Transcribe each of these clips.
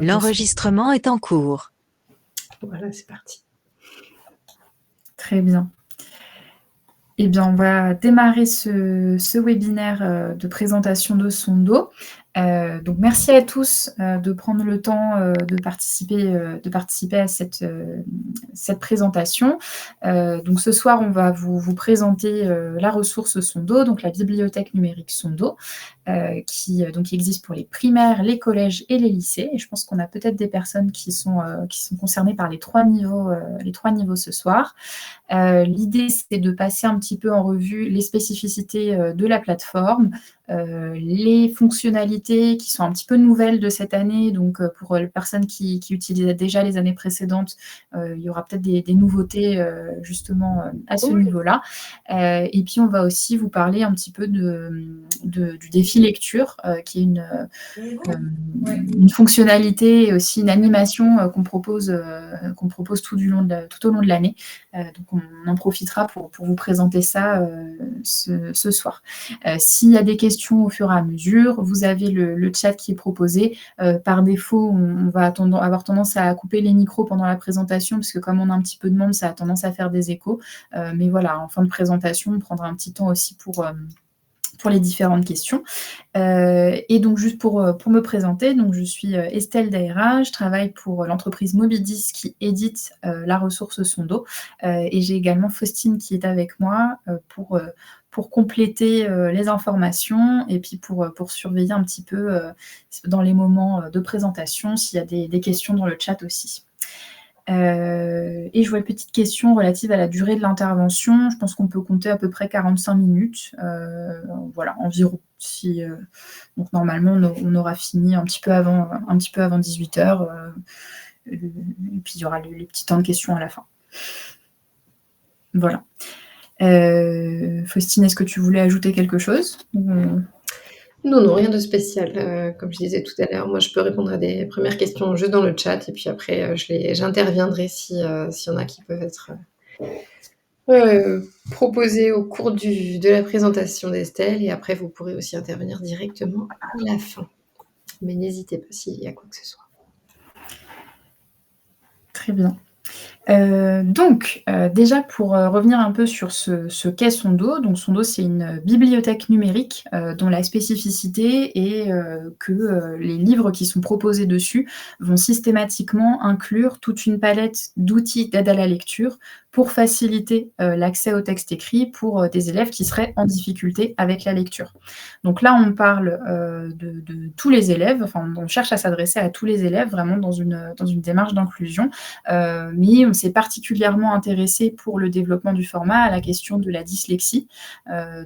L'enregistrement est en cours. Voilà, c'est parti. Très bien. Eh bien, on va démarrer ce webinaire de présentation de Sondo. Donc merci à tous de prendre le temps de participer à cette présentation. Donc ce soir, on va vous présenter la ressource Sondo, donc la bibliothèque numérique Sondo, qui existe pour les primaires, les collèges et les lycées. Et je pense qu'on a peut-être des personnes qui sont concernées par les trois niveaux ce soir. L'idée, c'est de passer un petit peu en revue les spécificités de la plateforme, les fonctionnalités qui sont un petit peu nouvelles de cette année. Donc, pour les personnes qui utilisaient déjà les années précédentes, il y aura peut-être des nouveautés justement à ce niveau-là. Et puis, on va aussi vous parler un petit peu du défi lecture, qui est une fonctionnalité et aussi une animation qu'on propose tout au long de l'année. Donc on en profitera pour vous présenter ça ce soir. S'il y a des questions au fur et à mesure, vous avez le chat qui est proposé. Par défaut, on va avoir tendance à couper les micros pendant la présentation, parce que comme on a un petit peu de monde, ça a tendance à faire des échos. Mais voilà, en fin de présentation, on prendra un petit temps aussi pour les différentes questions. Et donc, juste pour me présenter, donc je suis Estelle Daïra, je travaille pour l'entreprise Mobidis qui édite la ressource Sondo. Et j'ai également Faustine qui est avec moi pour compléter les informations et puis pour surveiller un petit peu dans les moments de présentation s'il y a des questions dans le chat aussi. Et je vois une petite question relative à la durée de l'intervention. Je pense qu'on peut compter à peu près 45 minutes, voilà, environ. Donc normalement, on aura fini un petit peu avant 18h. Et puis il y aura les petits temps de questions à la fin. Voilà. Faustine, est-ce que tu voulais ajouter quelque chose ? Non, rien de spécial. Comme je disais tout à l'heure, moi, je peux répondre à des premières questions juste dans le chat, et puis après, j'interviendrai s'il y en a qui peuvent être proposées au cours de la présentation d'Estelle, et après, vous pourrez aussi intervenir directement à la fin. Mais n'hésitez pas s'il y a quoi que ce soit. Très bien. Déjà pour revenir un peu sur ce qu'est Sondo. Donc Sondo, c'est une bibliothèque numérique dont la spécificité est que les livres qui sont proposés dessus vont systématiquement inclure toute une palette d'outils d'aide à la lecture pour faciliter l'accès au texte écrit pour des élèves qui seraient en difficulté avec la lecture. Donc là, on parle de tous les élèves, enfin on cherche à s'adresser à tous les élèves vraiment dans une démarche d'inclusion, mais on s'est particulièrement intéressé pour le développement du format à la question de la dyslexie,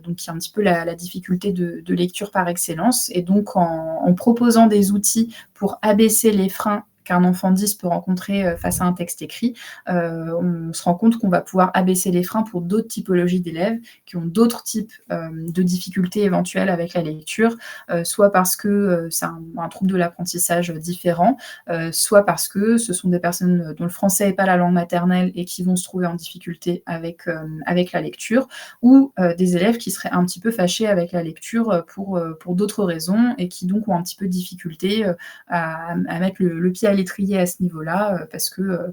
donc qui est un petit peu la difficulté de lecture par excellence. Et donc en proposant des outils pour abaisser les freins qu'un enfant 10 peut rencontrer face à un texte écrit, on se rend compte qu'on va pouvoir abaisser les freins pour d'autres typologies d'élèves qui ont d'autres types de difficultés éventuelles avec la lecture, soit parce que c'est un trouble de l'apprentissage différent, soit parce que ce sont des personnes dont le français n'est pas la langue maternelle et qui vont se trouver en difficulté avec la lecture, ou des élèves qui seraient un petit peu fâchés avec la lecture pour d'autres raisons et qui donc ont un petit peu de difficulté à mettre le pied à l'étrier à ce niveau-là, parce que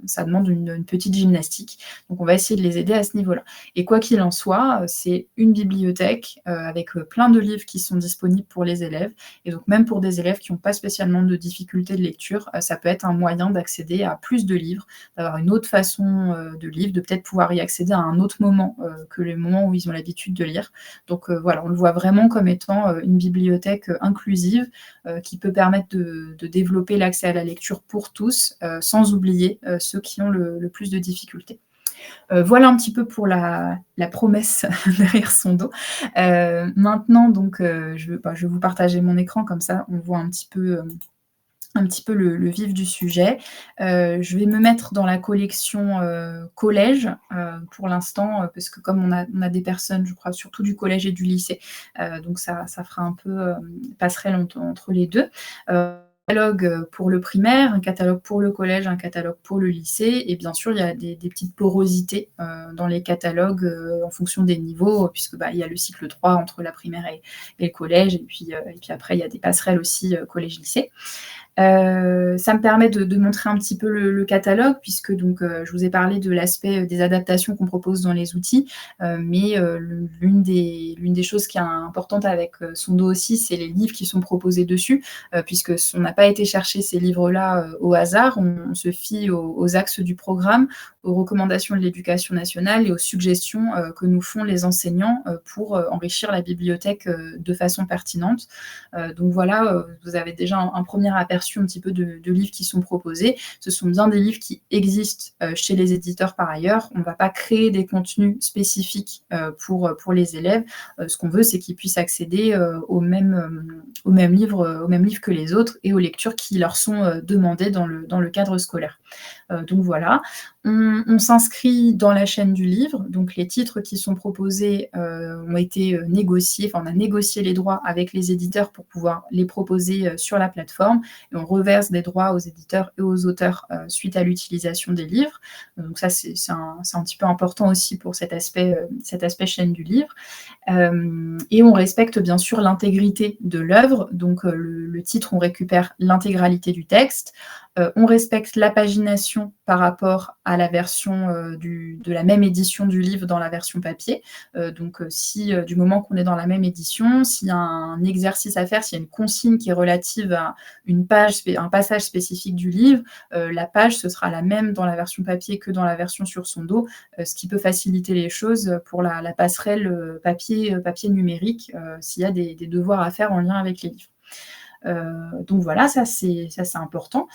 ça demande une petite gymnastique. Donc on va essayer de les aider à ce niveau-là. Et quoi qu'il en soit, c'est une bibliothèque avec plein de livres qui sont disponibles pour les élèves. Et donc même pour des élèves qui n'ont pas spécialement de difficultés de lecture, ça peut être un moyen d'accéder à plus de livres, d'avoir une autre façon de lire, de peut-être pouvoir y accéder à un autre moment que les moments où ils ont l'habitude de lire. Donc voilà, on le voit vraiment comme étant une bibliothèque inclusive qui peut permettre de développer l'accès à la lecture pour tous, sans oublier ceux qui ont le plus de difficultés. Voilà un petit peu pour la promesse derrière Sondo. Maintenant, donc, je vais vous partager mon écran, comme ça on voit un petit peu le vif du sujet. Je vais me mettre dans la collection collège pour l'instant, parce que comme on a des personnes, je crois, surtout du collège et du lycée, donc ça fera un peu passerelle entre les deux. Catalogue pour le primaire, un catalogue pour le collège, un catalogue pour le lycée, et bien sûr il y a des petites porosités dans les catalogues en fonction des niveaux, puisque il y a le cycle 3 entre la primaire et le collège, et puis après il y a des passerelles aussi collège-lycée. Ça me permet de montrer un petit peu le catalogue puisque donc, je vous ai parlé de l'aspect, des adaptations qu'on propose dans les outils, mais l'une des choses qui est importante avec, Sondo aussi, c'est les livres qui sont proposés dessus, puisque on n'a pas été chercher ces livres-là, au hasard. On se fie aux axes du programme, aux recommandations de l'éducation nationale et aux suggestions, que nous font les enseignants, pour, enrichir la bibliothèque, de façon pertinente. Donc voilà, vous avez déjà un premier aperçu un petit peu de livres qui sont proposés. Ce sont bien des livres qui existent chez les éditeurs par ailleurs. On ne va pas créer des contenus spécifiques pour les élèves. Ce qu'on veut, c'est qu'ils puissent accéder aux mêmes livres que les autres et aux lectures qui leur sont demandées dans le cadre scolaire. Donc voilà, on s'inscrit dans la chaîne du livre, donc les titres qui sont proposés ont été négociés, enfin on a négocié les droits avec les éditeurs pour pouvoir les proposer sur la plateforme et on reverse des droits aux éditeurs et aux auteurs suite à l'utilisation des livres. Donc ça c'est un petit peu important aussi pour cet aspect chaîne du livre. Et on respecte bien sûr l'intégrité de l'œuvre, donc le titre, on récupère l'intégralité du texte. On respecte la pagination par rapport à la version de la même édition du livre dans la version papier. Donc si du moment qu'on est dans la même édition, s'il y a un exercice à faire, s'il y a une consigne qui est relative à un passage spécifique du livre, la page, ce sera la même dans la version papier que dans la version sur son dos, ce qui peut faciliter les choses pour la passerelle papier numérique, s'il y a des devoirs à faire en lien avec les livres. Donc voilà, ça c'est important.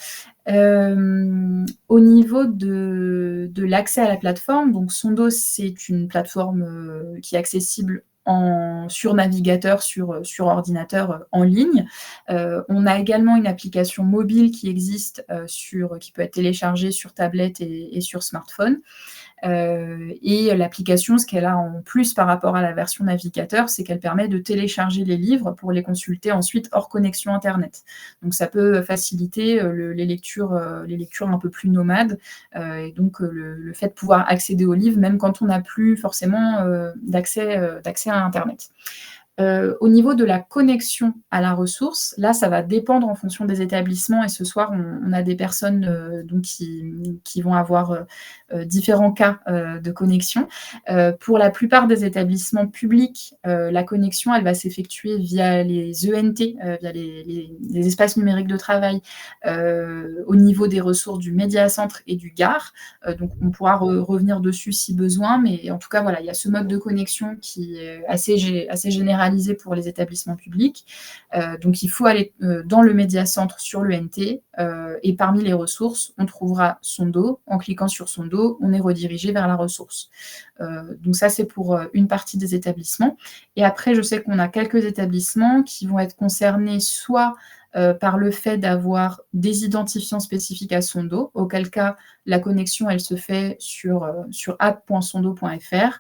Au niveau de l'accès à la plateforme, donc Sondo, c'est une plateforme qui est accessible sur navigateur, sur ordinateur en ligne. On a également une application mobile qui existe, qui peut être téléchargée sur tablette et sur smartphone. Et l'application, ce qu'elle a en plus par rapport à la version navigateur, c'est qu'elle permet de télécharger les livres pour les consulter ensuite hors connexion internet. Donc ça peut faciliter les lectures un peu plus nomades, et donc le fait de pouvoir accéder aux livres même quand on n'a plus forcément d'accès à internet. Au niveau de la connexion à la ressource, là, ça va dépendre en fonction des établissements et ce soir, on a des personnes donc qui vont avoir différents cas de connexion. Pour la plupart des établissements publics, la connexion, elle va s'effectuer via les ENT, via les espaces numériques de travail, au niveau des ressources du médiacentre et du GAR. Donc on pourra revenir dessus si besoin, mais en tout cas, voilà, il y a ce mode de connexion qui est assez généralisé pour les établissements publics. Donc il faut aller dans le médiacentre sur l'ENT et parmi les ressources, on trouvera Sondo. En cliquant sur Sondo, on est redirigé vers la ressource. Donc ça, c'est pour une partie des établissements. Et après, je sais qu'on a quelques établissements qui vont être concernés soit par le fait d'avoir des identifiants spécifiques à Sondo, auquel cas la connexion, elle se fait sur app.sondo.fr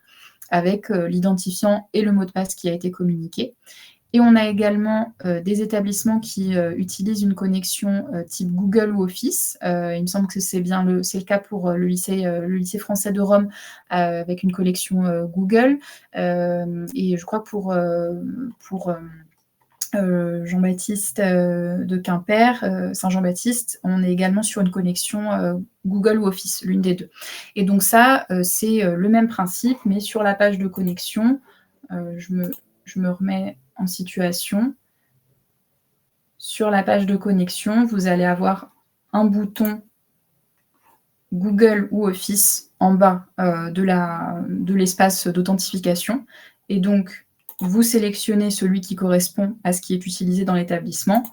avec l'identifiant et le mot de passe qui a été communiqué. Et on a également des établissements qui utilisent une connexion type Google ou Office. Il me semble que c'est le cas pour le lycée français de Rome avec une connexion Google. Et je crois que pour Jean-Baptiste de Quimper, Saint-Jean-Baptiste, on est également sur une connexion Google ou Office, l'une des deux. Et donc ça, c'est le même principe, mais sur la page de connexion, je me remets en situation. Sur la page de connexion, vous allez avoir un bouton Google ou Office en bas de l'espace d'authentification. Et donc, vous sélectionnez celui qui correspond à ce qui est utilisé dans l'établissement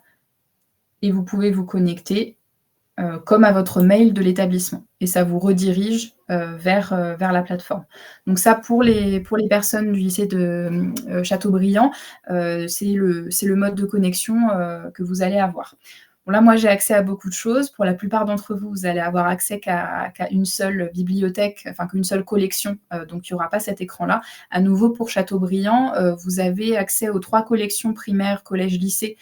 et vous pouvez vous connecter comme à votre mail de l'établissement. Et ça vous redirige vers la plateforme. Donc ça, pour les personnes du lycée de Châteaubriand, c'est le mode de connexion que vous allez avoir. Bon, là, moi, j'ai accès à beaucoup de choses. Pour la plupart d'entre vous, vous allez avoir accès qu'à une seule bibliothèque, enfin qu'une seule collection, donc il n'y aura pas cet écran-là. À nouveau, pour Châteaubriand, vous avez accès aux 3 collections primaires, collège, lycée,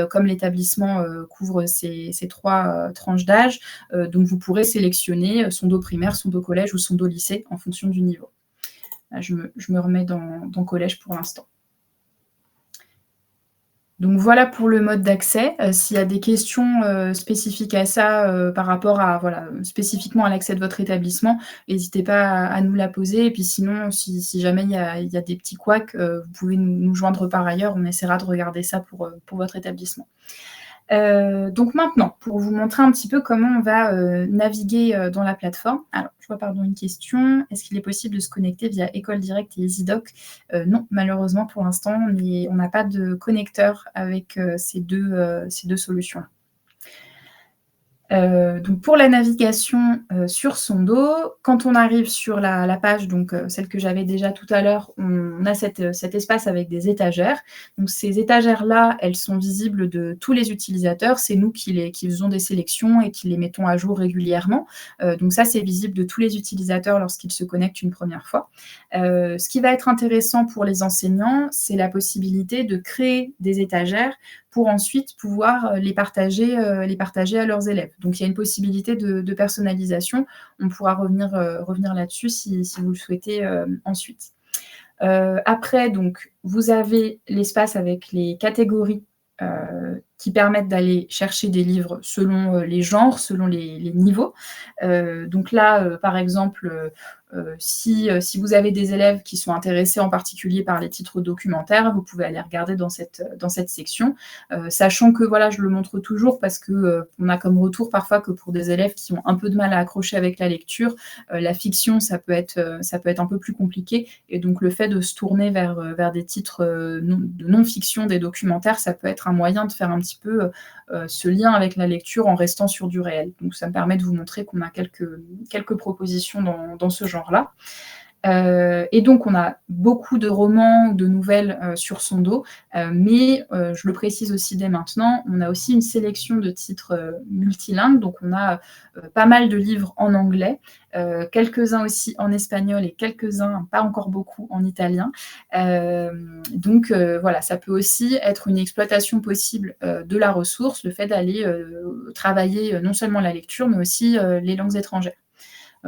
comme l'établissement couvre ces 3 tranches d'âge. Donc vous pourrez sélectionner son dos primaire, son dos collège ou son dos lycée en fonction du niveau. Là, je me remets dans collège pour l'instant. Donc voilà pour le mode d'accès. S'il y a des questions, spécifiques à ça, par rapport à voilà, spécifiquement à l'accès de votre établissement, n'hésitez pas à nous la poser et puis sinon, si jamais il y a des petits couacs, vous pouvez nous joindre par ailleurs. On essaiera de regarder ça pour votre établissement. Donc maintenant, pour vous montrer un petit peu comment on va, naviguer, dans la plateforme. Alors, je vois pardon une question. Est-ce qu'il est possible de se connecter via École Directe et EasyDoc? Non, malheureusement pour l'instant, on n'a pas de connecteur avec, ces deux solutions. Donc pour la navigation, sur son dos, quand on arrive sur la page donc celle que j'avais déjà tout à l'heure, on a cet espace avec des étagères. Donc ces étagères-là, elles sont visibles de tous les utilisateurs. C'est nous qui faisons des sélections et qui les mettons à jour régulièrement. Donc ça, c'est visible de tous les utilisateurs lorsqu'ils se connectent une première fois. Ce qui va être intéressant pour les enseignants, c'est la possibilité de créer des étagères pour ensuite pouvoir les partager à leurs élèves. Donc il y a une possibilité de personnalisation. On pourra revenir là-dessus si vous le souhaitez ensuite. Après, donc, vous avez l'espace avec les catégories qui permettent d'aller chercher des livres selon les genres, selon les niveaux. Donc là, par exemple, si vous avez des élèves qui sont intéressés en particulier par les titres documentaires, vous pouvez aller regarder dans cette section. Sachant que, voilà, je le montre toujours parce qu'on a comme retour parfois que pour des élèves qui ont un peu de mal à accrocher avec la lecture, la fiction, ça peut être un peu plus compliqué. Et donc le fait de se tourner vers des titres de non-fiction, des documentaires, ça peut être un moyen de faire un petit peu ce lien avec la lecture en restant sur du réel. Donc ça me permet de vous montrer qu'on a quelques propositions dans ce genre-là. Et donc on a beaucoup de romans ou de nouvelles sur son dos, mais je le précise aussi dès maintenant, on a aussi une sélection de titres multilingues, donc on a pas mal de livres en anglais, quelques-uns aussi en espagnol et quelques-uns, pas encore beaucoup, en italien. Donc voilà, ça peut aussi être une exploitation possible de la ressource, le fait d'aller travailler non seulement la lecture, mais aussi les langues étrangères.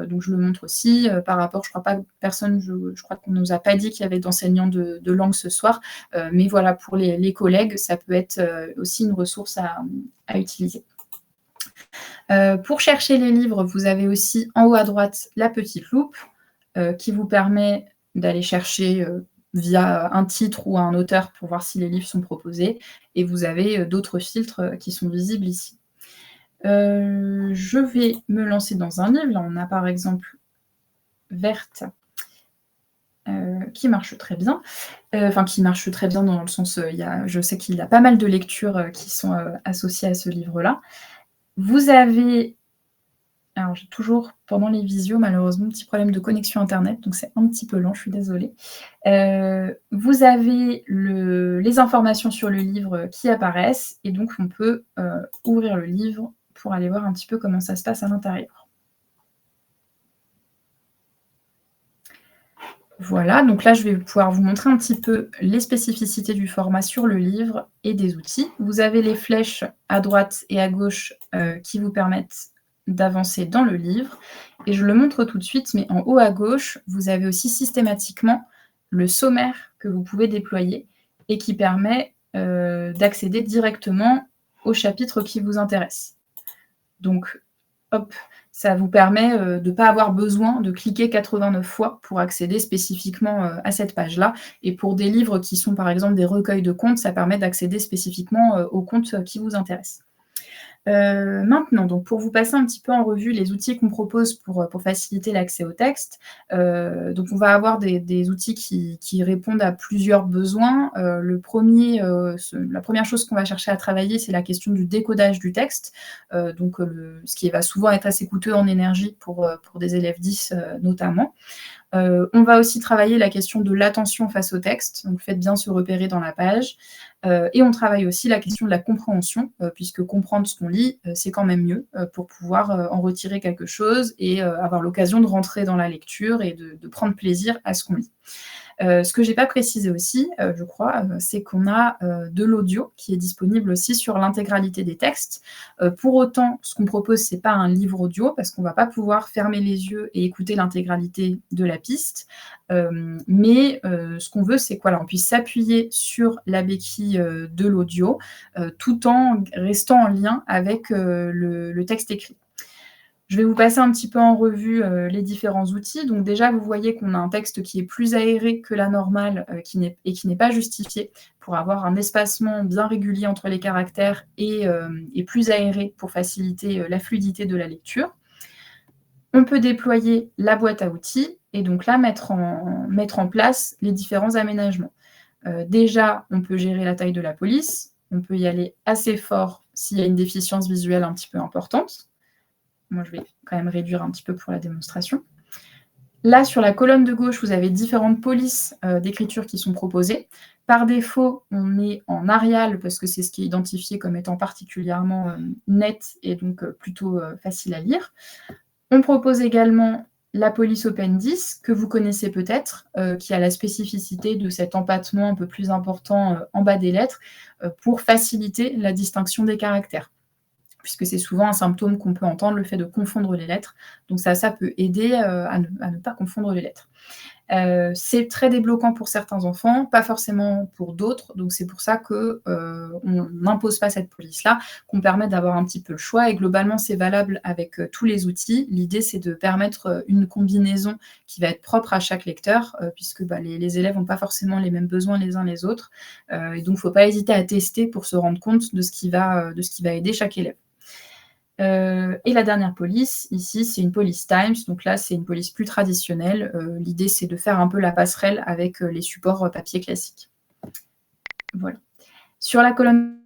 Donc je le montre aussi par rapport, je crois pas que personne, je crois qu'on nous a pas dit qu'il y avait d'enseignants de langue ce soir, mais voilà, pour les collègues, ça peut être aussi une ressource à utiliser. Pour chercher les livres, vous avez aussi en haut à droite la petite loupe qui vous permet d'aller chercher via un titre ou un auteur pour voir si les livres sont proposés, et vous avez d'autres filtres qui sont visibles ici. Je vais me lancer dans un livre. Là, on a par exemple Verte, qui marche très bien. Enfin, qui marche très bien dans le sens, je sais qu'il y a pas mal de lectures qui sont associées à ce livre-là. Vous avez alors j'ai toujours, pendant les visios, malheureusement, un petit problème de connexion internet, donc c'est un petit peu lent, je suis désolée. Vous avez les informations sur le livre qui apparaissent et donc on peut ouvrir le livre pour aller voir un petit peu comment ça se passe à l'intérieur. Voilà, donc là, je vais pouvoir vous montrer un petit peu les spécificités du format sur le livre et des outils. Vous avez les flèches à droite et à gauche qui vous permettent d'avancer dans le livre. Et je le montre tout de suite, mais en haut à gauche, vous avez aussi systématiquement le sommaire que vous pouvez déployer et qui permet d'accéder directement au chapitre qui vous intéresse. Donc, hop, ça vous permet de ne pas avoir besoin de cliquer 89 fois pour accéder spécifiquement à cette page-là. Et pour des livres qui sont par exemple des recueils de contes, ça permet d'accéder spécifiquement aux contes qui vous intéressent. Maintenant, donc pour vous passer un petit peu en revue les outils qu'on propose pour faciliter l'accès au texte, donc on va avoir des outils qui répondent à plusieurs besoins. La première chose qu'on va chercher à travailler, c'est la question du décodage du texte, ce qui va souvent être assez coûteux en énergie pour des élèves 10 notamment. On va aussi travailler la question de l'attention face au texte, donc le fait de bien se repérer dans la page. Et on travaille aussi la question de la compréhension, puisque comprendre ce qu'on lit, c'est quand même mieux pour pouvoir en retirer quelque chose et avoir l'occasion de rentrer dans la lecture et de prendre plaisir à ce qu'on lit. Ce que j'ai pas précisé aussi, je crois, c'est qu'on a, de l'audio qui est disponible aussi sur l'intégralité des textes. Pour autant, ce qu'on propose, c'est pas un livre audio parce qu'on va pas pouvoir fermer les yeux et écouter l'intégralité de la piste. Mais ce qu'on veut, c'est que, voilà, on puisse s'appuyer sur la béquille, de l'audio, tout en restant en lien avec, le texte écrit. Je vais vous passer un petit peu en revue, les différents outils. Donc déjà, vous voyez qu'on a un texte qui est plus aéré que la normale, qui n'est pas justifié, pour avoir un espacement bien régulier entre les caractères et plus aéré pour faciliter, la fluidité de la lecture. On peut déployer la boîte à outils et donc là, mettre en place les différents aménagements. Déjà, on peut gérer la taille de la police, on peut y aller assez fort s'il y a une déficience visuelle un petit peu importante. Moi, je vais quand même réduire un petit peu pour la démonstration. Là, sur la colonne de gauche, vous avez différentes polices d'écriture qui sont proposées. Par défaut, on est en Arial parce que c'est ce qui est identifié comme étant particulièrement net et donc plutôt facile à lire. On propose également la police Open 10, que vous connaissez peut-être, qui a la spécificité de cet empattement un peu plus important en bas des lettres, pour faciliter la distinction des caractères, puisque c'est souvent un symptôme qu'on peut entendre, le fait de confondre les lettres. Donc ça peut aider à ne pas confondre les lettres. C'est très débloquant pour certains enfants, pas forcément pour d'autres, donc c'est pour ça qu'on n'impose pas cette police-là, qu'on permet d'avoir un petit peu le choix, et globalement c'est valable avec tous les outils. L'idée, c'est de permettre une combinaison qui va être propre à chaque lecteur, puisque les élèves n'ont pas forcément les mêmes besoins les uns les autres, et donc il ne faut pas hésiter à tester pour se rendre compte de ce qui va aider chaque élève. Et la dernière police, ici, c'est une police Times. Donc là, c'est une police plus traditionnelle. L'idée, c'est de faire un peu la passerelle avec les supports papier classiques. Voilà. Sur la colonne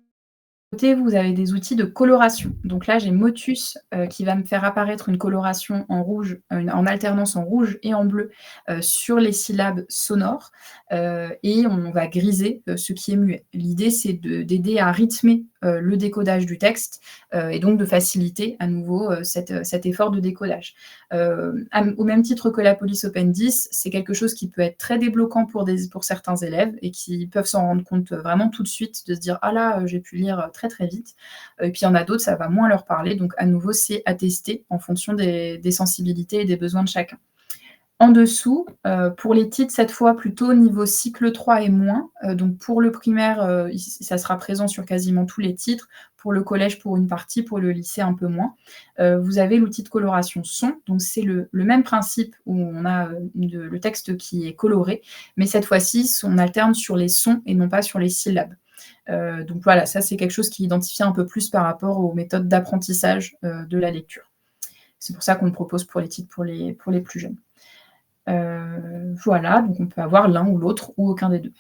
côté, vous avez des outils de coloration. Donc là, j'ai Motus qui va me faire apparaître une coloration en rouge, en alternance en rouge et en bleu sur les syllabes sonores, et on va griser ce qui est muet. L'idée, c'est d'aider à rythmer le décodage du texte et donc de faciliter à nouveau cet effort de décodage. Au même titre que la police Open 10, c'est quelque chose qui peut être très débloquant pour certains élèves et qui peuvent s'en rendre compte vraiment tout de suite, de se dire « Ah là, j'ai pu lire très très vite ». Et puis il y en a d'autres, ça va moins leur parler. Donc à nouveau, c'est à tester en fonction des sensibilités et des besoins de chacun. En dessous, pour les titres, cette fois plutôt niveau cycle 3 et moins. Donc pour le primaire, ça sera présent sur quasiment tous les titres. Pour le collège, pour une partie, pour le lycée, un peu moins. Vous avez l'outil de coloration son. Donc c'est le même principe où on a le texte qui est coloré, mais cette fois-ci, on alterne sur les sons et non pas sur les syllabes. Donc voilà, ça c'est quelque chose qui est identifié un peu plus par rapport aux méthodes d'apprentissage de la lecture. C'est pour ça qu'on le propose pour les titres pour les plus jeunes. Voilà, donc on peut avoir l'un ou l'autre ou aucun des deux.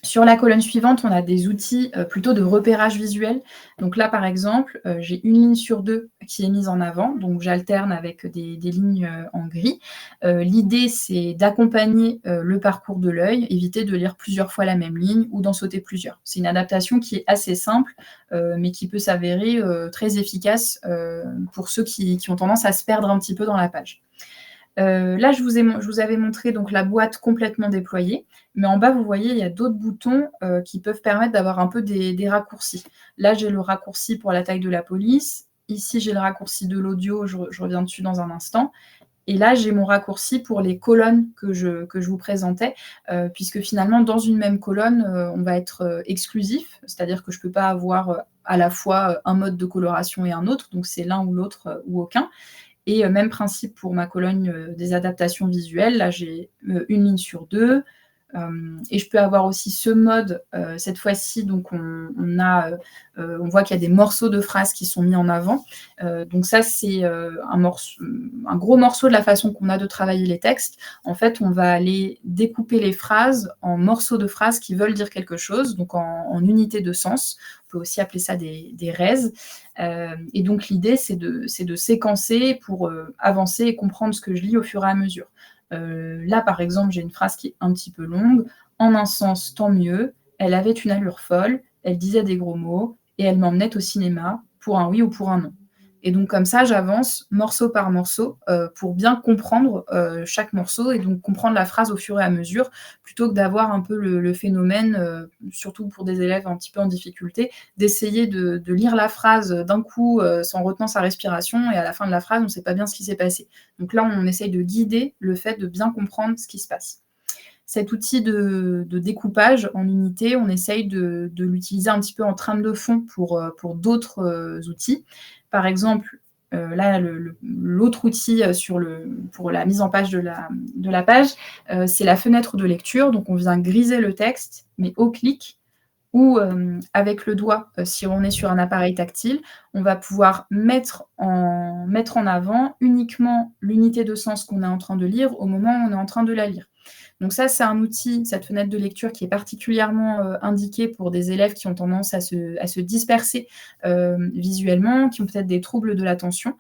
Sur la colonne suivante, on a des outils plutôt de repérage visuel. Donc là, par exemple, j'ai une ligne sur deux qui est mise en avant, donc j'alterne avec des lignes en gris. L'idée, c'est d'accompagner le parcours de l'œil, éviter de lire plusieurs fois la même ligne ou d'en sauter plusieurs. C'est une adaptation qui est assez simple, mais qui peut s'avérer très efficace pour ceux qui ont tendance à se perdre un petit peu dans la page. Là, je vous avais montré donc la boîte complètement déployée, mais en bas, vous voyez, il y a d'autres boutons qui peuvent permettre d'avoir un peu des raccourcis. Là, j'ai le raccourci pour la taille de la police. Ici, j'ai le raccourci de l'audio, je reviens dessus dans un instant. Et là, j'ai mon raccourci pour les colonnes que je vous présentais, puisque finalement, dans une même colonne, on va être exclusif, c'est-à-dire que je ne peux pas avoir à la fois un mode de coloration et un autre, donc c'est l'un ou l'autre ou aucun. Et même principe pour ma colonne des adaptations visuelles. Là, j'ai une ligne sur deux. Et je peux avoir aussi ce mode, cette fois-ci, donc on voit qu'il y a des morceaux de phrases qui sont mis en avant. Donc ça, c'est un gros morceau de la façon qu'on a de travailler les textes. En fait, on va aller découper les phrases en morceaux de phrases qui veulent dire quelque chose, donc en unités de sens. On peut aussi appeler ça des raises. Et donc l'idée, c'est de séquencer pour avancer et comprendre ce que je lis au fur et à mesure. Là, par exemple, j'ai une phrase qui est un petit peu longue. En un sens, tant mieux. Elle avait une allure folle, elle disait des gros mots, et elle m'emmenait au cinéma pour un oui ou pour un non. Et donc comme ça, j'avance morceau par morceau, pour bien comprendre, chaque morceau et donc comprendre la phrase au fur et à mesure, plutôt que d'avoir un peu le phénomène, surtout pour des élèves un petit peu en difficulté, d'essayer de lire la phrase, d'un coup, sans retenant sa respiration et à la fin de la phrase, on ne sait pas bien ce qui s'est passé. Donc là, on essaye de guider le fait de bien comprendre ce qui se passe. Cet outil de découpage en unités, on essaye de l'utiliser un petit peu en trame de fond pour d'autres, outils. Par exemple, là, l'autre outil, pour la mise en page de la page, c'est la fenêtre de lecture. Donc on vient griser le texte, mais au clic ou, avec le doigt, si on est sur un appareil tactile, on va pouvoir mettre en avant uniquement l'unité de sens qu'on est en train de lire au moment où on est en train de la lire. Donc ça, c'est un outil, cette fenêtre de lecture qui est particulièrement, indiquée pour des élèves qui ont tendance à se disperser, visuellement, qui ont peut-être des troubles de l'attention.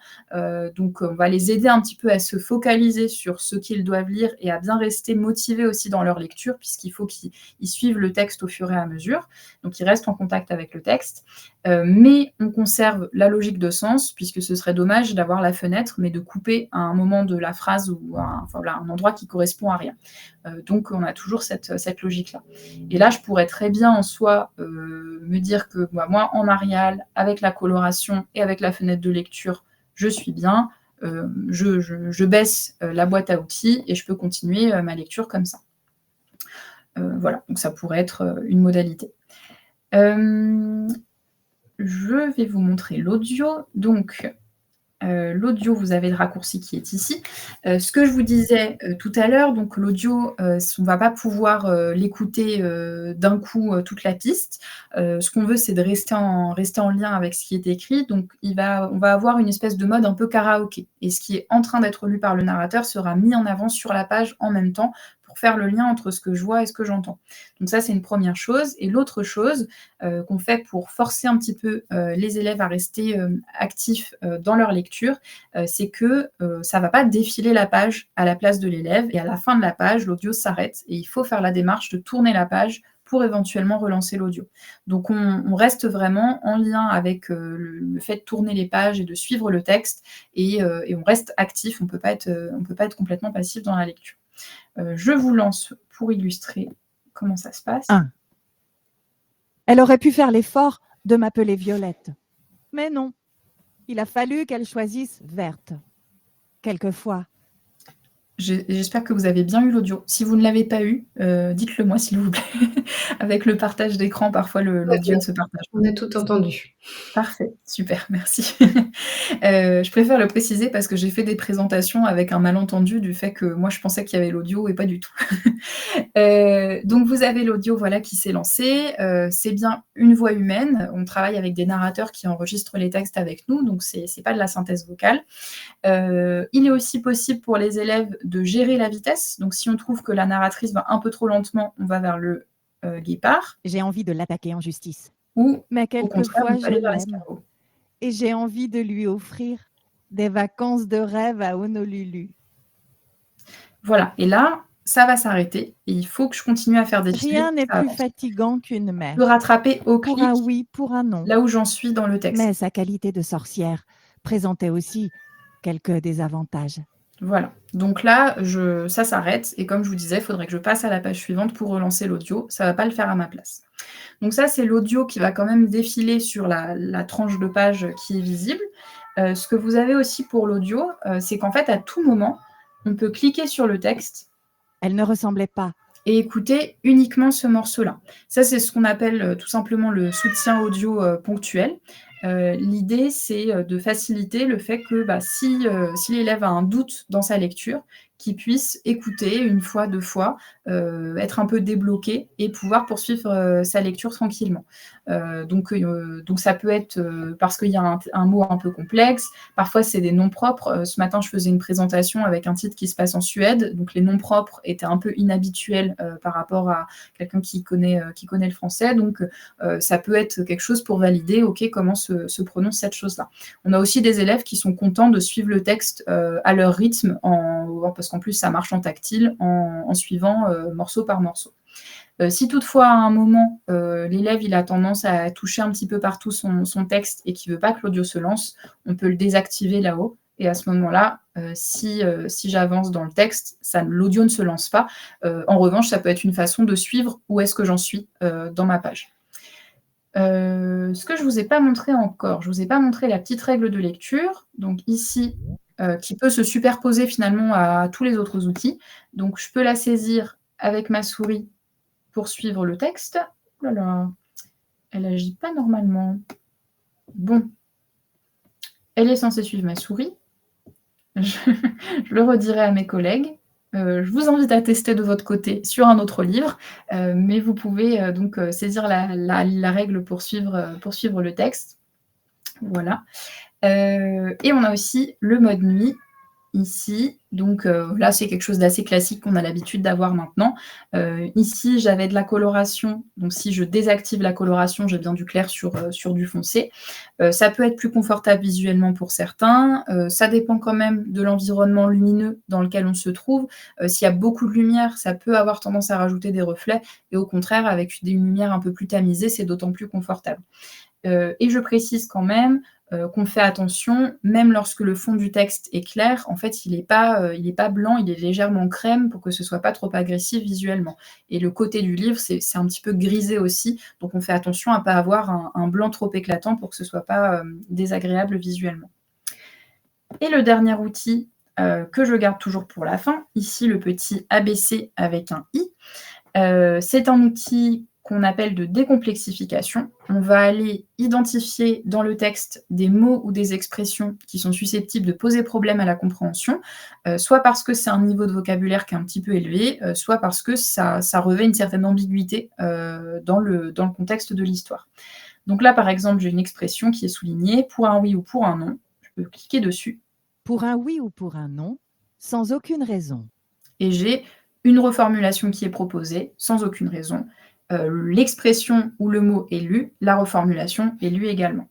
Donc on va les aider un petit peu à se focaliser sur ce qu'ils doivent lire et à bien rester motivés aussi dans leur lecture, puisqu'il faut qu'ils suivent le texte au fur et à mesure. Donc ils restent en contact avec le texte. Mais on conserve la logique de sens, puisque ce serait dommage d'avoir la fenêtre, mais de couper à un moment de la phrase ou un endroit qui correspond à rien. Donc on a toujours cette logique-là. Et là, je pourrais très bien en soi me dire que moi, en Arial, avec la coloration et avec la fenêtre de lecture, je suis bien. Je baisse la boîte à outils et je peux continuer ma lecture comme ça. Voilà, donc ça pourrait être une modalité. Je vais vous montrer l'audio. Donc, l'audio, vous avez le raccourci qui est ici. Ce que je vous disais tout à l'heure, donc l'audio, on ne va pas pouvoir l'écouter d'un coup toute la piste. Ce qu'on veut, c'est de rester en lien avec ce qui est écrit. Donc, on va avoir une espèce de mode un peu karaoké. Et ce qui est en train d'être lu par le narrateur sera mis en avant sur la page en même temps pour faire le lien entre ce que je vois et ce que j'entends. Donc ça, c'est une première chose. Et l'autre chose qu'on fait pour forcer un petit peu les élèves à rester actifs dans leur lecture, c'est que ça ne va pas défiler la page à la place de l'élève et à la fin de la page, l'audio s'arrête et il faut faire la démarche de tourner la page pour éventuellement relancer l'audio. Donc on reste vraiment en lien avec le fait de tourner les pages et de suivre le texte et on reste actif, on ne peut pas être complètement passif dans la lecture. Je vous lance pour illustrer comment ça se passe. 1. Elle aurait pu faire l'effort de m'appeler Violette. Mais non, il a fallu qu'elle choisisse Verte. Quelquefois. J'espère que vous avez bien eu l'audio. Si vous ne l'avez pas eu, dites-le moi s'il vous plaît. Avec le partage d'écran, parfois l'audio ne se partage pas. On a tout entendu. Parfait, super, merci. Je préfère le préciser parce que j'ai fait des présentations avec un malentendu du fait que moi je pensais qu'il y avait l'audio et pas du tout. Donc vous avez l'audio voilà, qui s'est lancé. C'est bien une voix humaine. On travaille avec des narrateurs qui enregistrent les textes avec nous, donc c'est pas de la synthèse vocale. Il est aussi possible pour les élèves de gérer la vitesse. Donc si on trouve que la narratrice va un peu trop lentement, on va vers le guépard. J'ai envie de l'attaquer en justice. Ou Mais au contraire, quelquefois, on peut je aller vers l'aime. l'escargot. Et j'ai envie de lui offrir des vacances de rêve à Honolulu. Voilà, et là, ça va s'arrêter. Et il faut que je continue à faire défiler. Rien n'est plus fatigant qu'une mère. Je peux rattraper au clic, pour un oui, pour un non. là où j'en suis dans le texte. Mais sa qualité de sorcière présentait aussi quelques désavantages. Voilà, donc là, ça s'arrête. Et comme je vous disais, il faudrait que je passe à la page suivante pour relancer l'audio. Ça ne va pas le faire à ma place. Donc ça, c'est l'audio qui va quand même défiler sur la tranche de page qui est visible. Ce que vous avez aussi pour l'audio, c'est qu'en fait, à tout moment, on peut cliquer sur le texte. Elle ne ressemblait pas. Et écouter uniquement ce morceau-là. Ça, c'est ce qu'on appelle tout simplement le soutien audio ponctuel. L'idée, c'est de faciliter le fait que si l'élève a un doute dans sa lecture, qu'il puisse écouter une fois, deux fois, être un peu débloqué et pouvoir poursuivre sa lecture tranquillement. Donc ça peut être parce qu'il y a un mot un peu complexe, parfois c'est des noms propres. Ce matin, je faisais une présentation avec un titre qui se passe en Suède, donc les noms propres étaient un peu inhabituels par rapport à quelqu'un qui connaît le français, donc ça peut être quelque chose pour valider, comment se prononce cette chose-là. On a aussi des élèves qui sont contents de suivre le texte à leur rythme, parce qu'en plus ça marche en tactile, en suivant morceau par morceau. Si toutefois, à un moment, l'élève il a tendance à toucher un petit peu partout son texte et qu'il ne veut pas que l'audio se lance, on peut le désactiver là-haut. Et à ce moment-là, si j'avance dans le texte, l'audio ne se lance pas. En revanche, ça peut être une façon de suivre où est-ce que j'en suis dans ma page. Ce que je ne vous ai pas montré encore, je ne vous ai pas montré la petite règle de lecture. Donc ici, qui peut se superposer finalement à tous les autres outils. Donc je peux la saisir avec ma souris pour suivre le texte. Oh là là, elle n'agit pas normalement. Bon, elle est censée suivre ma souris. Je le redirai à mes collègues. Je vous invite à tester de votre côté sur un autre livre, mais vous pouvez donc saisir la règle pour suivre le texte. Voilà. Et on a aussi le mode nuit ici. Donc là, c'est quelque chose d'assez classique qu'on a l'habitude d'avoir maintenant. Ici, j'avais de la coloration. Donc si je désactive la coloration, j'ai bien du clair sur du foncé. Ça peut être plus confortable visuellement pour certains. Ça dépend quand même de l'environnement lumineux dans lequel on se trouve. S'il y a beaucoup de lumière, ça peut avoir tendance à rajouter des reflets. Et au contraire, avec une lumière un peu plus tamisée, c'est d'autant plus confortable. Et je précise quand même qu'on fait attention, même lorsque le fond du texte est clair, en fait, il n'est pas blanc, il est légèrement crème pour que ce ne soit pas trop agressif visuellement. Et le côté du livre, c'est un petit peu grisé aussi, donc on fait attention à ne pas avoir un blanc trop éclatant pour que ce ne soit pas désagréable visuellement. Et le dernier outil que je garde toujours pour la fin, ici le petit ABC avec un i, c'est un outil qu'on appelle de décomplexification. On va aller identifier dans le texte des mots ou des expressions qui sont susceptibles de poser problème à la compréhension, soit parce que c'est un niveau de vocabulaire qui est un petit peu élevé, soit parce que ça revêt une certaine ambiguïté dans le contexte de l'histoire. Donc là, par exemple, j'ai une expression qui est soulignée pour un oui ou pour un non. Je peux cliquer dessus. Pour un oui ou pour un non, sans aucune raison. Et j'ai une reformulation qui est proposée, sans aucune raison. L'expression ou le mot est lu, la reformulation est lue également.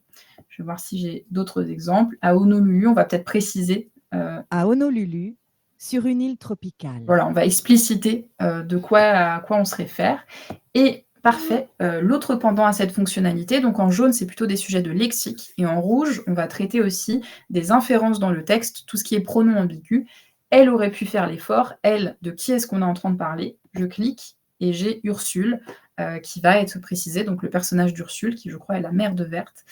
Je vais voir si j'ai d'autres exemples. À Honolulu, on va peut-être préciser. À Honolulu, sur une île tropicale. Voilà, on va expliciter à quoi on se réfère. Et parfait, l'autre pendant à cette fonctionnalité, donc en jaune, c'est plutôt des sujets de lexique. Et en rouge, on va traiter aussi des inférences dans le texte, tout ce qui est pronom ambigu. Elle aurait pu faire l'effort. Elle, de qui est-ce qu'on est en train de parler? Je clique et j'ai Ursule qui va être précisée, donc le personnage d'Ursule, qui je crois est la mère de Verte.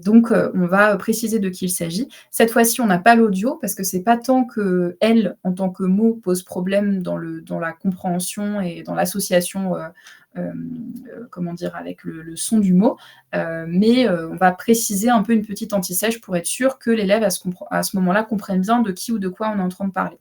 Donc on va préciser de qui il s'agit. Cette fois-ci, on n'a pas l'audio, parce que c'est pas tant que elle, en tant que mot, pose problème dans la compréhension et dans l'association avec le son du mot, mais on va préciser un peu une petite anti-sèche pour être sûr que l'élève, à ce moment-là, comprenne bien de qui ou de quoi on est en train de parler.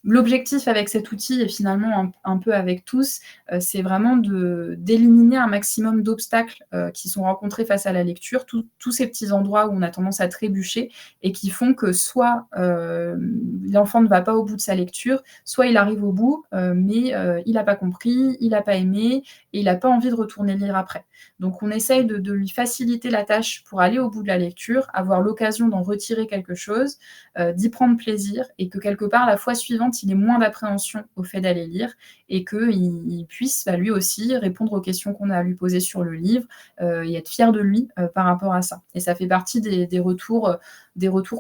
L'objectif avec cet outil, et finalement un peu avec tous, c'est vraiment d'éliminer un maximum d'obstacles qui sont rencontrés face à la lecture, tous ces petits endroits où on a tendance à trébucher et qui font que soit l'enfant ne va pas au bout de sa lecture, soit il arrive au bout, mais il n'a pas compris, il n'a pas aimé et il n'a pas envie de retourner lire après. Donc on essaye de lui faciliter la tâche pour aller au bout de la lecture, avoir l'occasion d'en retirer quelque chose, d'y prendre plaisir, et que quelque part, la fois suivante, il ait moins d'appréhension au fait d'aller lire, et qu'il puisse lui aussi répondre aux questions qu'on a à lui poser sur le livre, et être fier de lui par rapport à ça. Et ça fait partie des retours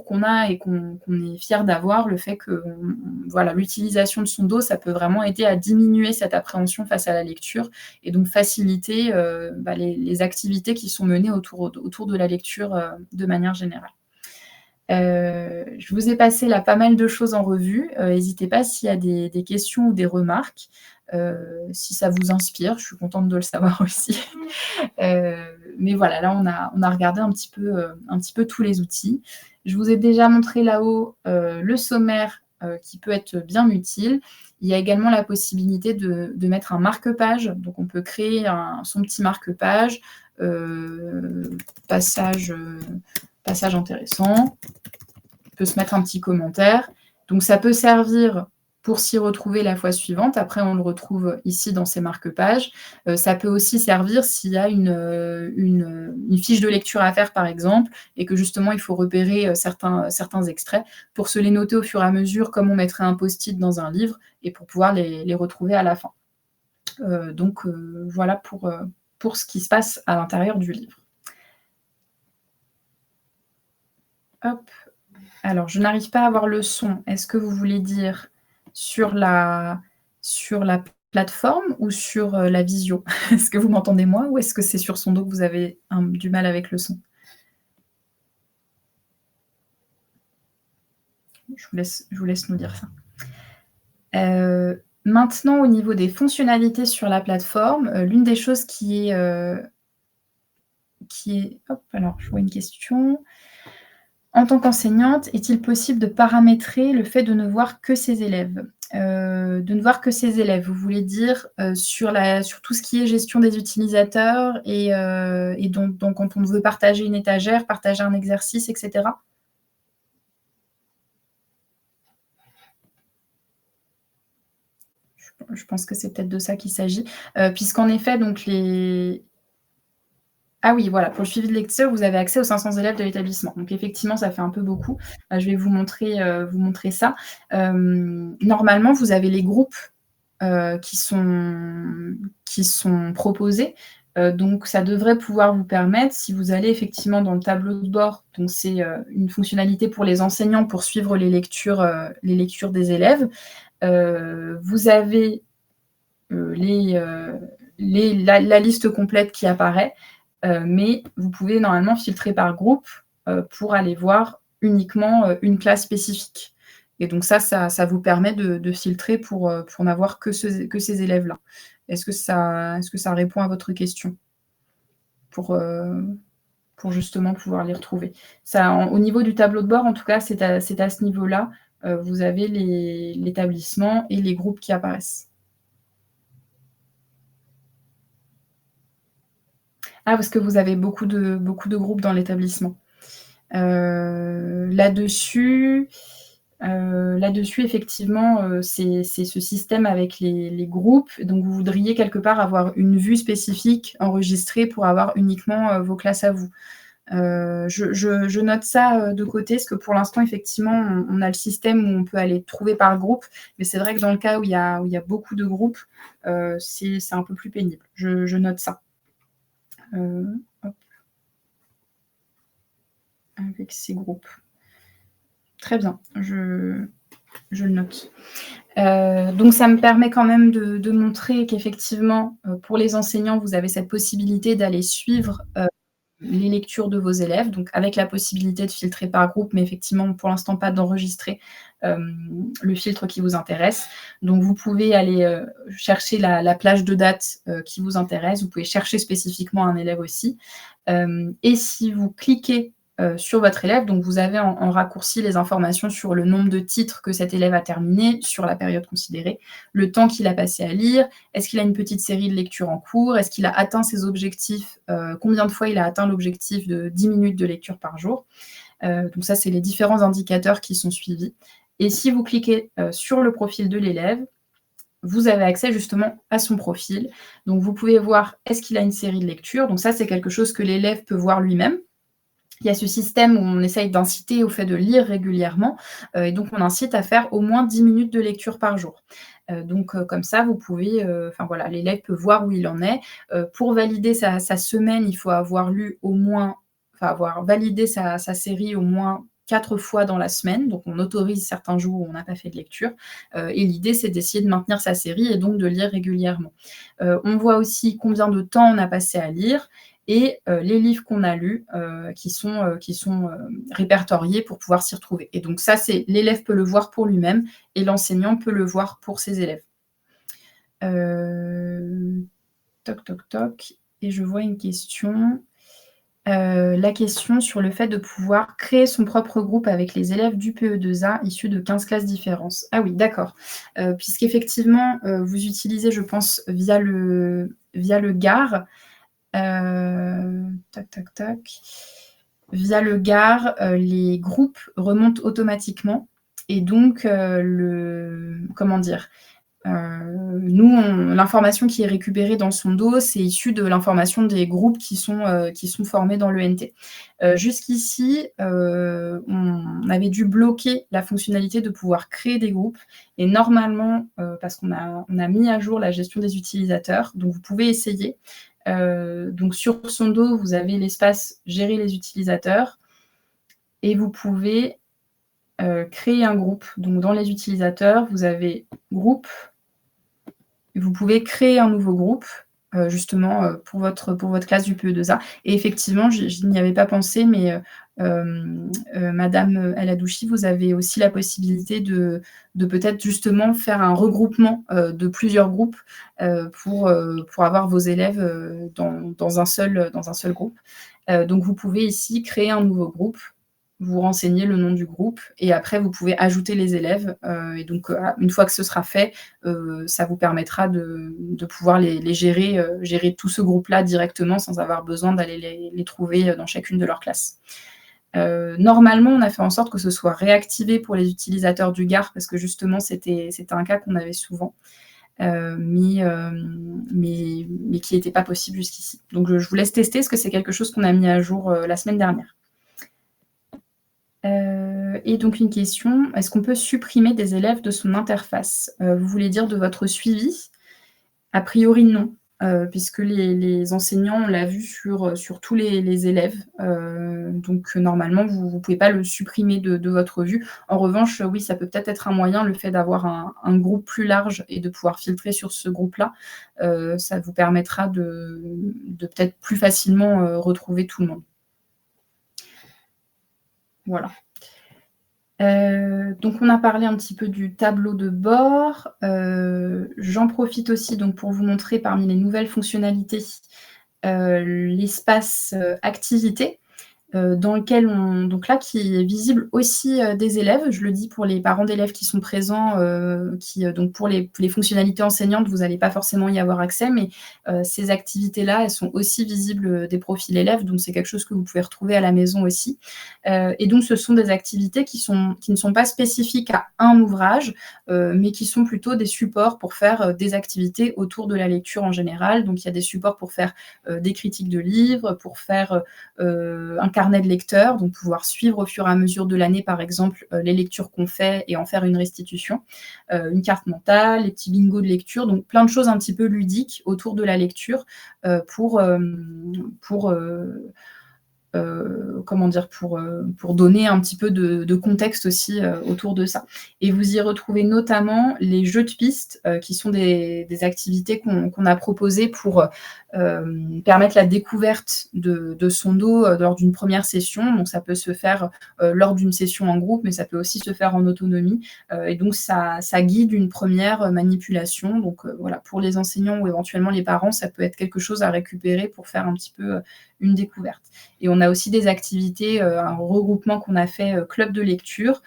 qu'on a et qu'on est fier d'avoir, le fait que l'utilisation de son dos, ça peut vraiment aider à diminuer cette appréhension face à la lecture, et donc faciliter les activités qui sont menées autour de la lecture de manière générale. Je vous ai passé là pas mal de choses en revue. N'hésitez pas s'il y a des questions ou des remarques. Si ça vous inspire, je suis contente de le savoir aussi. Mais voilà, là on a regardé un petit peu tous les outils. Je vous ai déjà montré là-haut le sommaire qui peut être bien utile. Il y a également la possibilité de mettre un marque-page. Donc on peut créer son petit marque-page, passage intéressant. On peut se mettre un petit commentaire. Donc ça peut servir pour s'y retrouver la fois suivante. Après, on le retrouve ici dans ces marque-pages. Ça peut aussi servir s'il y a une fiche de lecture à faire, par exemple, et que justement, il faut repérer certains extraits pour se les noter au fur et à mesure, comme on mettrait un post-it dans un livre, et pour pouvoir les retrouver à la fin. Donc voilà pour ce qui se passe à l'intérieur du livre. Hop. Alors, je n'arrive pas à avoir le son. Est-ce que vous voulez dire sur la plateforme ou sur, la visio? Est-ce que vous m'entendez moi ou est-ce que c'est sur Sondo que vous avez du mal avec le son? Je vous laisse nous dire ça. Maintenant au niveau des fonctionnalités sur la plateforme, l'une des choses qui est hop, alors je vois une question. En tant qu'enseignante, est-il possible de paramétrer le fait de ne voir que ses élèves? De ne voir que ses élèves, vous voulez dire, sur tout ce qui est gestion des utilisateurs et donc quand on veut partager une étagère, partager un exercice et cetera? Je pense que c'est peut-être de ça qu'il s'agit, puisqu'en effet donc ah oui, voilà, pour le suivi de lecture, vous avez accès aux 500 élèves de l'établissement. Donc effectivement, ça fait un peu beaucoup. Je vais vous montrer ça. Normalement, vous avez les groupes qui sont proposés. Donc ça devrait pouvoir vous permettre, si vous allez effectivement dans le tableau de bord, donc c'est une fonctionnalité pour les enseignants pour suivre les lectures des élèves. Vous avez la liste complète qui apparaît. Mais vous pouvez normalement filtrer par groupe pour aller voir uniquement une classe spécifique. Et donc ça vous permet de filtrer pour n'avoir que ces élèves-là. Est-ce que ça répond à votre question? Pour justement pouvoir les retrouver. Au niveau du tableau de bord, en tout cas, c'est à ce niveau-là. Vous avez l'établissement et les groupes qui apparaissent. Ah, parce que vous avez beaucoup de groupes dans l'établissement. Là-dessus, effectivement, c'est ce système avec les groupes. Donc, vous voudriez quelque part avoir une vue spécifique enregistrée pour avoir uniquement vos classes à vous. Je note ça de côté, parce que pour l'instant, effectivement, on a le système où on peut aller trouver par groupe, mais c'est vrai que dans le cas où il y a beaucoup de groupes, c'est un peu plus pénible. Je note ça. Hop. Avec ces groupes. Très bien, je le note. Donc ça me permet quand même de montrer qu'effectivement, pour les enseignants, vous avez cette possibilité d'aller suivre les lectures de vos élèves, donc avec la possibilité de filtrer par groupe, mais effectivement, pour l'instant, pas d'enregistrer le filtre qui vous intéresse. Donc, vous pouvez aller chercher la plage de date qui vous intéresse. Vous pouvez chercher spécifiquement un élève aussi. Et si vous cliquez sur votre élève, donc vous avez en raccourci les informations sur le nombre de titres que cet élève a terminé, sur la période considérée, le temps qu'il a passé à lire, est-ce qu'il a une petite série de lecture en cours, est-ce qu'il a atteint ses objectifs, combien de fois il a atteint l'objectif de 10 minutes de lecture par jour. Donc ça, c'est les différents indicateurs qui sont suivis. Et si vous cliquez sur le profil de l'élève, vous avez accès justement à son profil. Donc vous pouvez voir, est-ce qu'il a une série de lecture. Donc ça, c'est quelque chose que l'élève peut voir lui-même. Il y a ce système où on essaye d'inciter au fait de lire régulièrement, et donc on incite à faire au moins 10 minutes de lecture par jour. Donc comme ça, vous pouvez, voilà, l'élève peut voir où il en est. Pour valider sa semaine, il faut avoir lu au moins, avoir validé sa série au moins 4 fois dans la semaine. Donc on autorise certains jours où on n'a pas fait de lecture. Et l'idée, c'est d'essayer de maintenir sa série et donc de lire régulièrement. On voit aussi combien de temps on a passé à lire et les livres qu'on a lus qui sont répertoriés pour pouvoir s'y retrouver. Et donc ça, l'élève peut le voir pour lui-même et l'enseignant peut le voir pour ses élèves. Toc, toc, toc. Et je vois une question. La question sur le fait de pouvoir créer son propre groupe avec les élèves du PE2A issus de 15 classes différentes. Ah oui, d'accord. Puisqu'effectivement, vous utilisez, je pense, via le GAR, tac, tac, tac. Via le GAR, les groupes remontent automatiquement et donc comment dire, nous, l'information qui est récupérée dans son dos, c'est issu de l'information des groupes qui sont formés dans l'ENT. Jusqu'ici, on avait dû bloquer la fonctionnalité de pouvoir créer des groupes. Et normalement, parce qu'on a mis à jour la gestion des utilisateurs, donc vous pouvez essayer. Donc sur Sondo, vous avez l'espace « Gérer les utilisateurs » et vous pouvez créer un groupe. Donc dans les utilisateurs, vous avez « Groupe ». Vous pouvez créer un nouveau groupe, justement, pour votre classe du PE2A. Et effectivement, je n'y avais pas pensé, mais Madame El Hadouchi, vous avez aussi la possibilité de peut-être justement faire un regroupement de plusieurs groupes pour avoir vos élèves dans un seul groupe. Donc vous pouvez ici créer un nouveau groupe, vous renseignez le nom du groupe et après vous pouvez ajouter les élèves. Et donc une fois que ce sera fait, ça vous permettra de pouvoir les gérer tout ce groupe-là directement sans avoir besoin d'aller les trouver dans chacune de leurs classes. Normalement, on a fait en sorte que ce soit réactivé pour les utilisateurs du GAR parce que justement, c'était un cas qu'on avait souvent. Mais qui n'était pas possible jusqu'ici. Donc je vous laisse tester parce que c'est quelque chose qu'on a mis à jour la semaine dernière. Et donc une question, est-ce qu'on peut supprimer des élèves de son interface? Vous voulez dire de votre suivi? A priori non, puisque les enseignants, on l'a vu sur tous les élèves. Donc normalement, vous ne pouvez pas le supprimer de votre vue. En revanche, oui, ça peut peut-être être un moyen, le fait d'avoir un groupe plus large et de pouvoir filtrer sur ce groupe-là. Ça vous permettra de peut-être plus facilement retrouver tout le monde. Voilà. Donc on a parlé un petit peu du tableau de bord. J'en profite aussi donc pour vous montrer parmi les nouvelles fonctionnalités l'espace activité. Dans lequel qui est visible aussi des élèves. Je le dis pour les parents d'élèves qui sont présents, donc pour les fonctionnalités enseignantes, vous n'allez pas forcément y avoir accès, mais ces activités-là, elles sont aussi visibles des profils élèves, donc c'est quelque chose que vous pouvez retrouver à la maison aussi. Et donc, ce sont des activités qui ne sont pas spécifiques à un ouvrage, mais qui sont plutôt des supports pour faire des activités autour de la lecture en général. Donc, il y a des supports pour faire des critiques de livres, pour faire un carnet de lecteurs, donc pouvoir suivre au fur et à mesure de l'année, par exemple, les lectures qu'on fait et en faire une restitution, une carte mentale, les petits bingos de lecture, donc plein de choses un petit peu ludiques autour de la lecture pour donner un petit peu de contexte aussi autour de ça. Et vous y retrouvez notamment les jeux de pistes, qui sont des activités qu'on a proposées pour permettre la découverte de son dos lors d'une première session. Donc ça peut se faire lors d'une session en groupe, mais ça peut aussi se faire en autonomie. Et donc ça guide une première manipulation. Donc voilà, pour les enseignants ou éventuellement les parents, ça peut être quelque chose à récupérer pour faire un petit peu une découverte. Et on a aussi des activités, un regroupement qu'on a fait club de lecture.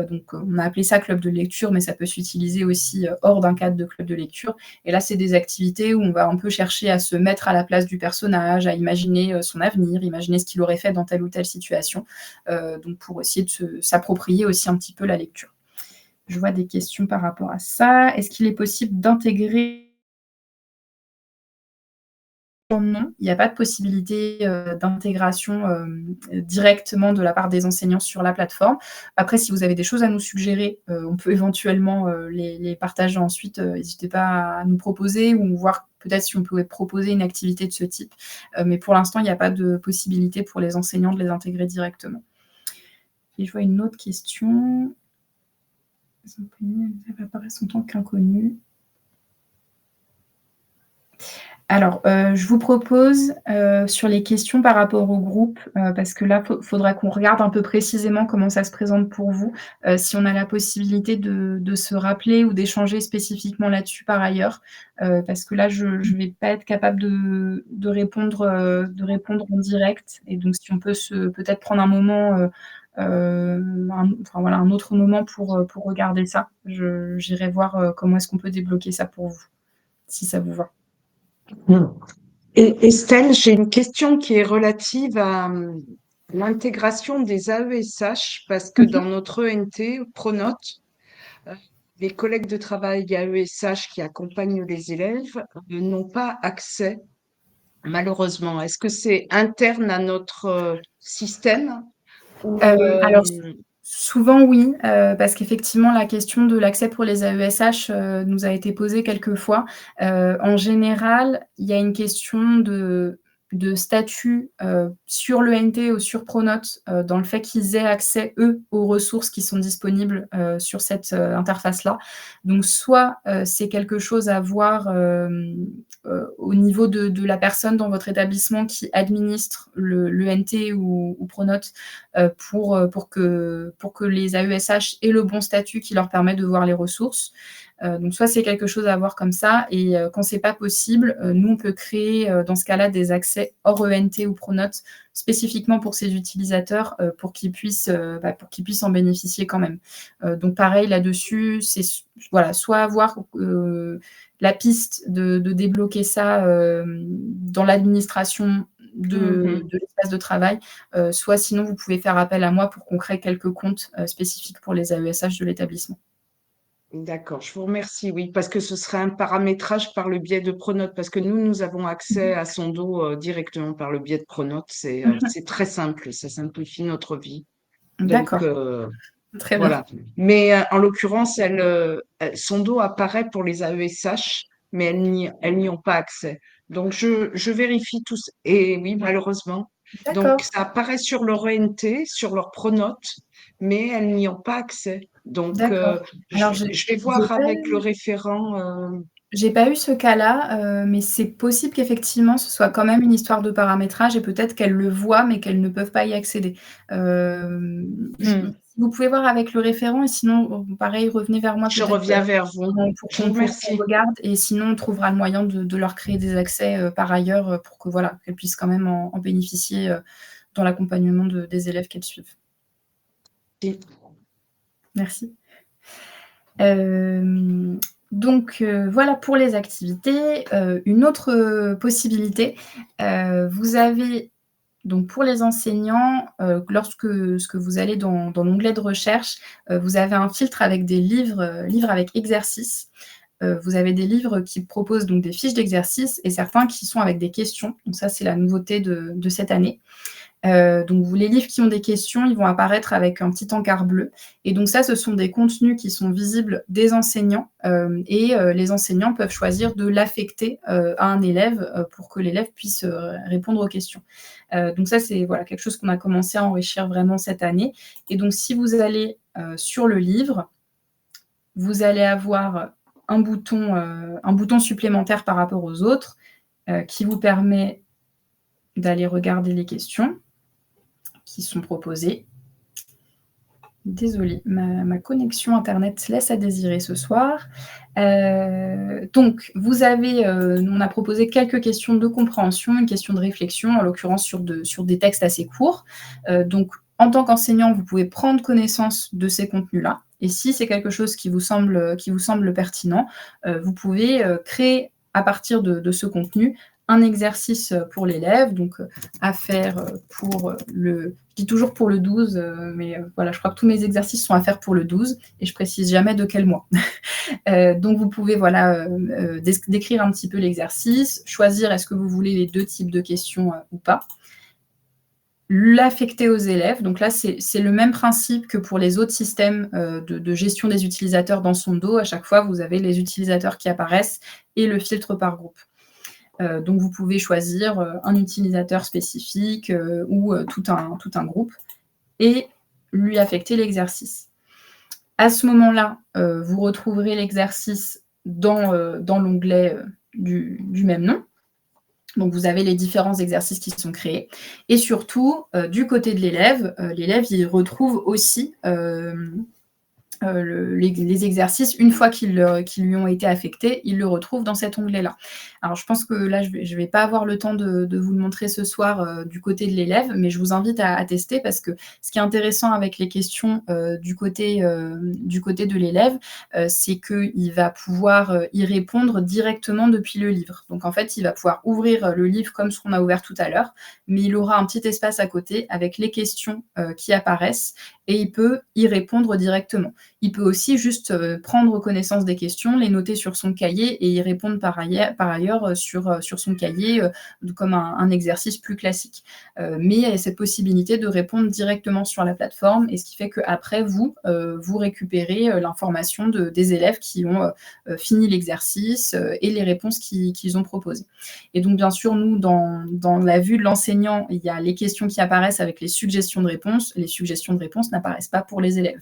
Donc on a appelé ça club de lecture, mais ça peut s'utiliser aussi hors d'un cadre de club de lecture. Et là, c'est des activités où on va un peu chercher à se mettre à la place du personnage, à imaginer son avenir, imaginer ce qu'il aurait fait dans telle ou telle situation, donc pour essayer de s'approprier aussi un petit peu la lecture. Je vois des questions par rapport à ça. Est-ce qu'il est possible d'intégrer... Non, il n'y a pas de possibilité d'intégration directement de la part des enseignants sur la plateforme. Après, si vous avez des choses à nous suggérer, on peut éventuellement les partager ensuite. N'hésitez pas à nous proposer ou voir peut-être si on pouvait proposer une activité de ce type. Mais pour l'instant, il n'y a pas de possibilité pour les enseignants de les intégrer directement. Et je vois une autre question. Ça apparaît en tant qu'inconnu. Alors, je vous propose, sur les questions par rapport au groupe, parce que là, faudra qu'on regarde un peu précisément comment ça se présente pour vous, si on a la possibilité de se rappeler ou d'échanger spécifiquement là-dessus par ailleurs, parce que là, je vais pas être capable de répondre en direct. Et donc si on peut peut-être prendre un moment, un autre moment pour regarder ça. J'irai voir comment est-ce qu'on peut débloquer ça pour vous, si ça vous va. Et Estelle, j'ai une question qui est relative à l'intégration des AESH, parce que dans notre ENT, Pronote, les collègues de travail AESH qui accompagnent les élèves n'ont pas accès, malheureusement. Est-ce que c'est interne à notre système ou, Alors, Souvent oui, parce qu'effectivement la question de l'accès pour les AESH, nous a été posée quelques fois. En général, il y a une question de statut, sur l'ENT ou sur Pronote, dans le fait qu'ils aient accès, eux, aux ressources qui sont disponibles, sur cette, interface-là. Donc soit, c'est quelque chose à voir, au niveau de la personne dans votre établissement qui administre l'ENT ou Pronote, pour que les AESH aient le bon statut qui leur permet de voir les ressources. Donc soit c'est quelque chose à voir comme ça et quand c'est pas possible, nous on peut créer, dans ce cas-là des accès hors ENT ou Pronote spécifiquement pour ces utilisateurs, pour qu'ils puissent en bénéficier quand même. Donc pareil là-dessus, c'est voilà, soit avoir, la piste de débloquer ça, dans l'administration de l'espace de travail, soit sinon vous pouvez faire appel à moi pour qu'on crée quelques comptes, spécifiques pour les AESH de l'établissement. D'accord, je vous remercie, oui, parce que ce serait un paramétrage par le biais de Pronote, parce que nous avons accès à Sondo directement par le biais de Pronote. C'est très simple, ça simplifie notre vie. Donc, D'accord, très bien. voilà. Mais en l'occurrence, Sondo apparaît pour les AESH, mais elles n'y ont pas accès. Donc, je vérifie tout ça. Et oui, malheureusement. Donc, D'accord, ça apparaît sur leur ENT, sur leur Pronote, mais elles n'y ont pas accès. Donc, d'accord. Alors je vais voir avec le référent. j'ai pas eu ce cas-là, mais c'est possible qu'effectivement ce soit quand même une histoire de paramétrage et peut-être qu'elles le voient, mais qu'elles ne peuvent pas y accéder. Je Si vous pouvez voir avec le référent et sinon, pareil, revenez vers moi Je peut-être, reviens vers vous. Je vous pour qu'on remercie. regarde et sinon on trouvera le moyen de leur créer des accès, par ailleurs, pour que voilà, qu'elles puissent quand même en bénéficier, dans l'accompagnement des élèves qu'elles suivent. Merci. Donc voilà pour les activités. Une autre possibilité, vous avez donc pour les enseignants, lorsque vous allez dans l'onglet de recherche, vous avez un filtre avec des livres avec exercices. Vous avez des livres qui proposent donc des fiches d'exercices et certains qui sont avec des questions. Donc ça, c'est la nouveauté de cette année. Donc les livres qui ont des questions, ils vont apparaître avec un petit encart bleu et donc ça, ce sont des contenus qui sont visibles des enseignants, et les enseignants peuvent choisir de l'affecter, à un élève, pour que l'élève puisse, répondre aux questions. Donc ça, c'est voilà, quelque chose qu'on a commencé à enrichir vraiment cette année et donc si vous allez, sur le livre, vous allez avoir un bouton supplémentaire par rapport aux autres, qui vous permet d'aller regarder les questions qui sont proposées. Désolée, ma connexion internet laisse à désirer ce soir. Donc vous avez, on a proposé quelques questions de compréhension, une question de réflexion, en l'occurrence sur des textes assez courts. Donc en tant qu'enseignant, vous pouvez prendre connaissance de ces contenus-là et si c'est quelque chose qui vous semble pertinent, vous pouvez, créer à partir de ce contenu un exercice pour l'élève, donc à faire pour je dis toujours pour le 12, mais voilà, je crois que tous mes exercices sont à faire pour le 12 et je précise jamais de quel mois. Donc vous pouvez voilà, décrire un petit peu l'exercice, choisir est-ce que vous voulez les 2 types de questions ou pas. L'affecter aux élèves, donc là c'est le même principe que pour les autres systèmes de gestion des utilisateurs dans Sondo. À chaque fois, vous avez les utilisateurs qui apparaissent et le filtre par groupe. Donc vous pouvez choisir un utilisateur spécifique ou tout un groupe et lui affecter l'exercice. À ce moment-là, vous retrouverez l'exercice dans l'onglet du même nom. Donc vous avez les différents exercices qui sont créés et surtout, du côté de l'élève, il retrouve aussi les exercices, une fois qu'ils lui ont été affectés, il le retrouve dans cet onglet-là. Alors je pense que là, je vais pas avoir le temps de vous le montrer ce soir du côté de l'élève, mais je vous invite à tester parce que ce qui est intéressant avec les questions du côté de l'élève, c'est qu'il va pouvoir y répondre directement depuis le livre. Donc en fait, il va pouvoir ouvrir le livre comme ce qu'on a ouvert tout à l'heure, mais il aura un petit espace à côté avec les questions qui apparaissent et il peut y répondre directement. Il peut aussi juste prendre connaissance des questions, les noter sur son cahier et y répondre par ailleurs sur son cahier comme un exercice plus classique. Mais il y a cette possibilité de répondre directement sur la plateforme, et ce qui fait qu'après, vous récupérez l'information des élèves qui ont fini l'exercice et les réponses qu'ils ont proposées. Et donc, bien sûr, nous, dans la vue de l'enseignant, il y a les questions qui apparaissent avec les suggestions de réponses. Les suggestions de réponses n'apparaissent pas pour les élèves.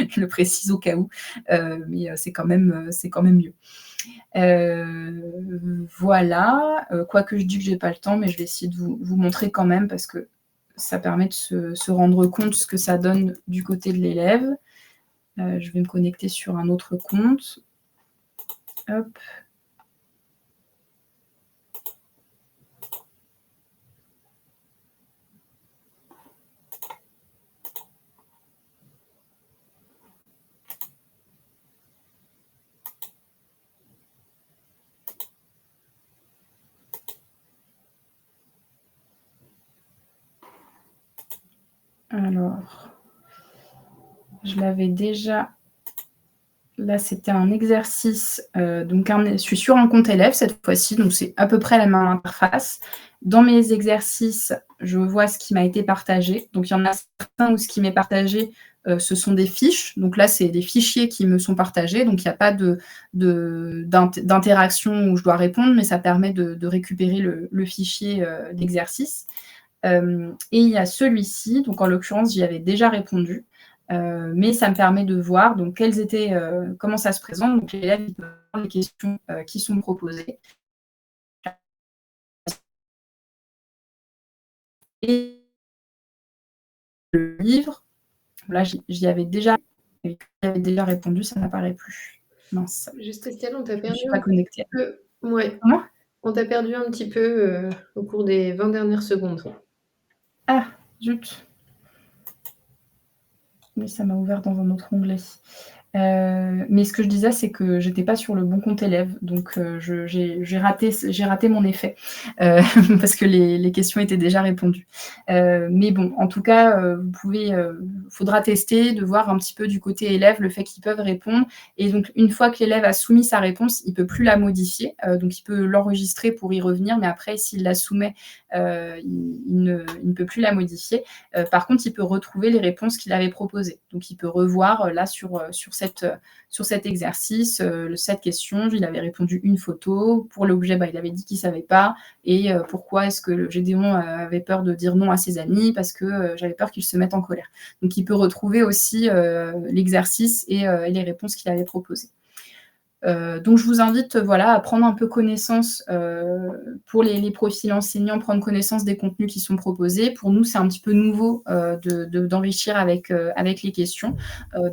Je le précise au cas où, mais c'est quand même mieux. Voilà, quoique je dis que j'ai pas le temps, mais je vais essayer de vous montrer quand même, parce que ça permet de se rendre compte ce que ça donne du côté de l'élève. Je vais me connecter sur un autre compte. Hop. Alors, je l'avais déjà. Là, c'était un exercice. Donc, je suis sur un compte élève cette fois-ci, donc c'est à peu près la même interface. Dans mes exercices, je vois ce qui m'a été partagé. Donc, il y en a certains où ce qui m'est partagé, ce sont des fiches. Donc là, c'est des fichiers qui me sont partagés. Donc, il n'y a pas d'interaction où je dois répondre, mais ça permet de récupérer le fichier d'exercice. Et il y a celui-ci, donc en l'occurrence, j'y avais déjà répondu, mais ça me permet de voir donc comment ça se présente. Donc l'élève peut voir les questions qui sont proposées. Et le livre, là, j'y avais déjà répondu, ça n'apparaît plus. Mince. Juste Estelle, on t'a Je ne perdu suis un pas connectée. peu. Ouais. Comment ? On t'a perdu un petit peu au cours des 20 dernières secondes. Ah, zut. Mais ça m'a ouvert dans un autre onglet. Mais ce que je disais, c'est que j'étais pas sur le bon compte élève, donc j'ai raté mon effet parce que les questions étaient déjà répondues. Mais bon, en tout cas, faudra tester, de voir un petit peu du côté élève le fait qu'ils peuvent répondre. Et donc, une fois que l'élève a soumis sa réponse, il peut plus la modifier. Donc, il peut l'enregistrer pour y revenir, mais après, s'il la soumet, il ne peut plus la modifier. Par contre, il peut retrouver les réponses qu'il avait proposées. Donc, il peut revoir là sur cet exercice, cette question, il avait répondu une photo. Pour l'objet, il avait dit qu'il ne savait pas. Et pourquoi est-ce que le Gédéon avait peur de dire non à ses amis? Parce que j'avais peur qu'il se mette en colère. Donc, il peut retrouver aussi l'exercice et les réponses qu'il avait proposées. Donc, je vous invite à prendre un peu connaissance, pour les profils enseignants, prendre connaissance des contenus qui sont proposés. Pour nous, c'est un petit peu nouveau d'enrichir avec les questions.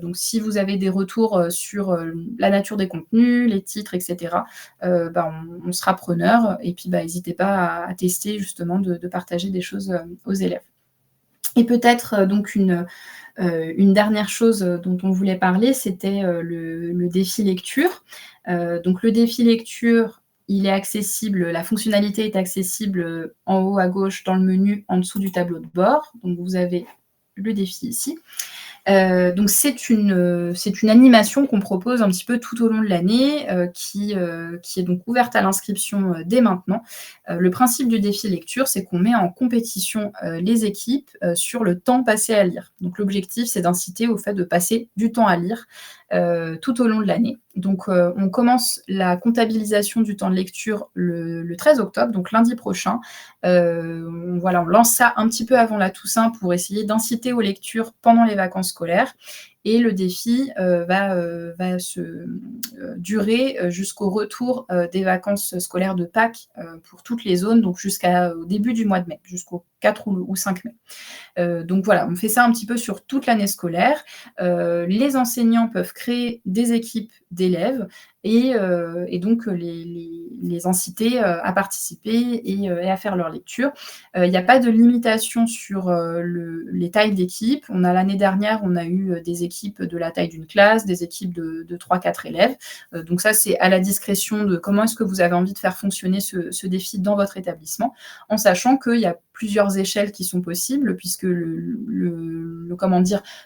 Donc, si vous avez des retours sur la nature des contenus, les titres, etc., on sera preneur. Et puis, n'hésitez pas à tester justement de partager des choses aux élèves. Et peut-être donc une dernière chose dont on voulait parler, c'était le défi lecture. Donc le défi lecture, il est accessible, la fonctionnalité est accessible en haut à gauche dans le menu, en dessous du tableau de bord. Donc vous avez le défi ici. Donc c'est une animation qu'on propose un petit peu tout au long de l'année, qui est donc ouverte à l'inscription dès maintenant. Le principe du défi lecture, c'est qu'on met en compétition les équipes sur le temps passé à lire. Donc l'objectif, c'est d'inciter au fait de passer du temps à lire tout au long de l'année. Donc on commence la comptabilisation du temps de lecture le 13 octobre, donc lundi prochain. On lance ça un petit peu avant la Toussaint pour essayer d'inciter aux lectures pendant les vacances scolaires. Et le défi va se durer jusqu'au retour des vacances scolaires de Pâques pour toutes les zones, donc jusqu'au début du mois de mai, jusqu'au 4 ou 5 mai. Donc voilà, on fait ça un petit peu sur toute l'année scolaire. Les enseignants peuvent créer des équipes d'élèves et donc les inciter à participer et à faire leur lecture. Il n'y a pas de limitation sur les tailles d'équipe. L'année dernière, on a eu des équipes de la taille d'une classe, des équipes de 3-4 élèves. Donc ça, c'est à la discrétion de comment est-ce que vous avez envie de faire fonctionner ce défi dans votre établissement, en sachant qu'il y a plusieurs échelles qui sont possibles, puisque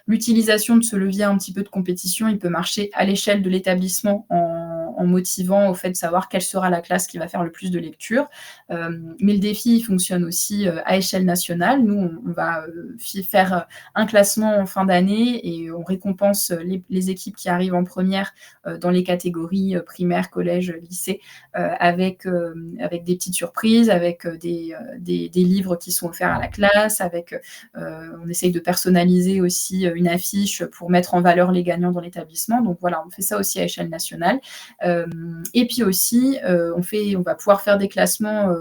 l'utilisation de ce levier un petit peu de compétition, il peut marcher à l'échelle de l'établissement en motivant au fait de savoir quelle sera la classe qui va faire le plus de lecture. Mais le défi, il fonctionne aussi à échelle nationale. Nous, on va faire un classement en fin d'année et on récompense les équipes qui arrivent en première dans les catégories primaire, collège, lycée, avec des petites surprises, avec des livres qui sont offerts à la classe, on essaye de personnaliser aussi une affiche pour mettre en valeur les gagnants dans l'établissement. Donc voilà, on fait ça aussi à échelle nationale. Et puis aussi, on va pouvoir faire des classements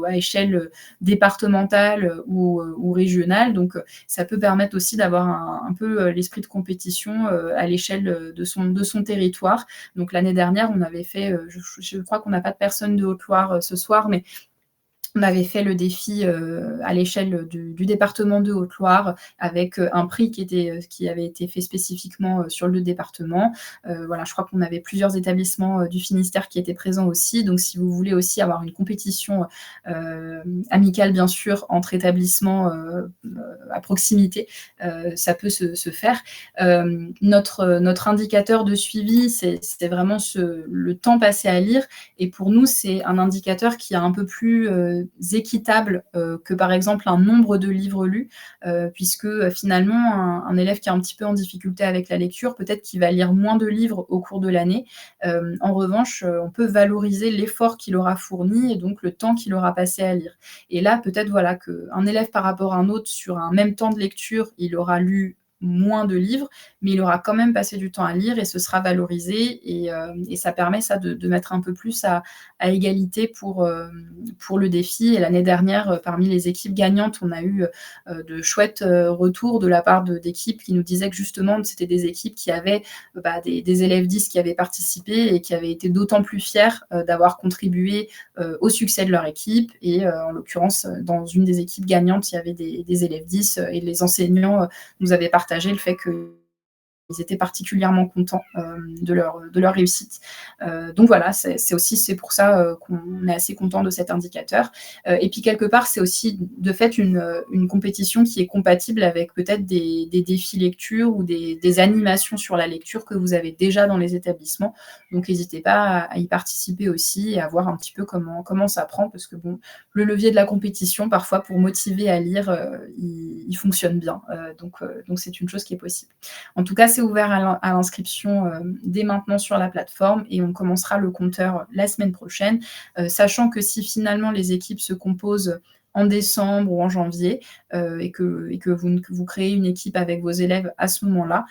à échelle départementale ou régionale. Donc ça peut permettre aussi d'avoir un peu l'esprit de compétition à l'échelle de son territoire. Donc l'année dernière, on avait fait, je crois qu'on n'a pas de personne de Haute-Loire ce soir, mais on avait fait le défi à l'échelle du département de Haute-Loire avec un prix qui avait été fait spécifiquement sur le département. Voilà, je crois qu'on avait plusieurs établissements du Finistère qui étaient présents aussi. Donc, si vous voulez aussi avoir une compétition amicale, bien sûr, entre établissements à proximité, ça peut se faire. Notre indicateur de suivi, c'est vraiment le temps passé à lire. Et pour nous, c'est un indicateur qui est un peu plus équitable que par exemple un nombre de livres lus, puisque finalement un élève qui est un petit peu en difficulté avec la lecture, peut-être qu'il va lire moins de livres au cours de l'année. En revanche, on peut valoriser l'effort qu'il aura fourni et donc le temps qu'il aura passé à lire. Et là, peut-être voilà, qu'un élève par rapport à un autre, sur un même temps de lecture, il aura lu moins de livres, mais il aura quand même passé du temps à lire et ce sera valorisé et ça permet ça de mettre un peu plus à égalité pour le défi. Et l'année dernière, parmi les équipes gagnantes, on a eu de chouettes retours de la part d'équipes qui nous disaient que justement c'était des équipes qui avaient des élèves 10 qui avaient participé et qui avaient été d'autant plus fiers d'avoir contribué au succès de leur équipe. Et en l'occurrence, dans une des équipes gagnantes, il y avait des élèves 10 et les enseignants nous avaient partagé le fait qu'ils étaient particulièrement contents de leur réussite. Donc voilà, c'est pour ça qu'on est assez content de cet indicateur. Et puis quelque part, c'est aussi de fait une compétition qui est compatible avec peut-être des défis lecture ou des animations sur la lecture que vous avez déjà dans les établissements. Donc n'hésitez pas à y participer aussi et à voir un petit peu comment ça prend, parce que bon, le levier de la compétition, parfois pour motiver à lire, il fonctionne bien. Donc c'est une chose qui est possible. En tout cas, c'est ouvert à l'inscription dès maintenant sur la plateforme et on commencera le compteur la semaine prochaine, sachant que si finalement les équipes se composent en décembre ou en janvier et que vous créez une équipe avec vos élèves à ce moment-là,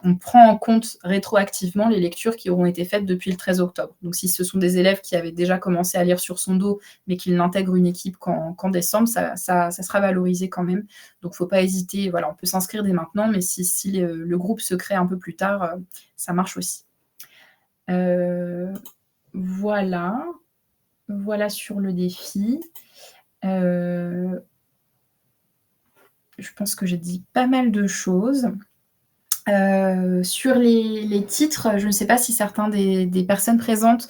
on prend en compte rétroactivement les lectures qui auront été faites depuis le 13 octobre. Donc si ce sont des élèves qui avaient déjà commencé à lire sur son dos mais qu'ils n'intègrent une équipe qu'en décembre, ça sera valorisé quand même. Donc il ne faut pas hésiter, voilà, on peut s'inscrire dès maintenant, mais si le groupe se crée un peu plus tard, ça marche aussi. Voilà sur le défi. Je pense que j'ai dit pas mal de choses. Sur les titres, je ne sais pas si certains des personnes présentes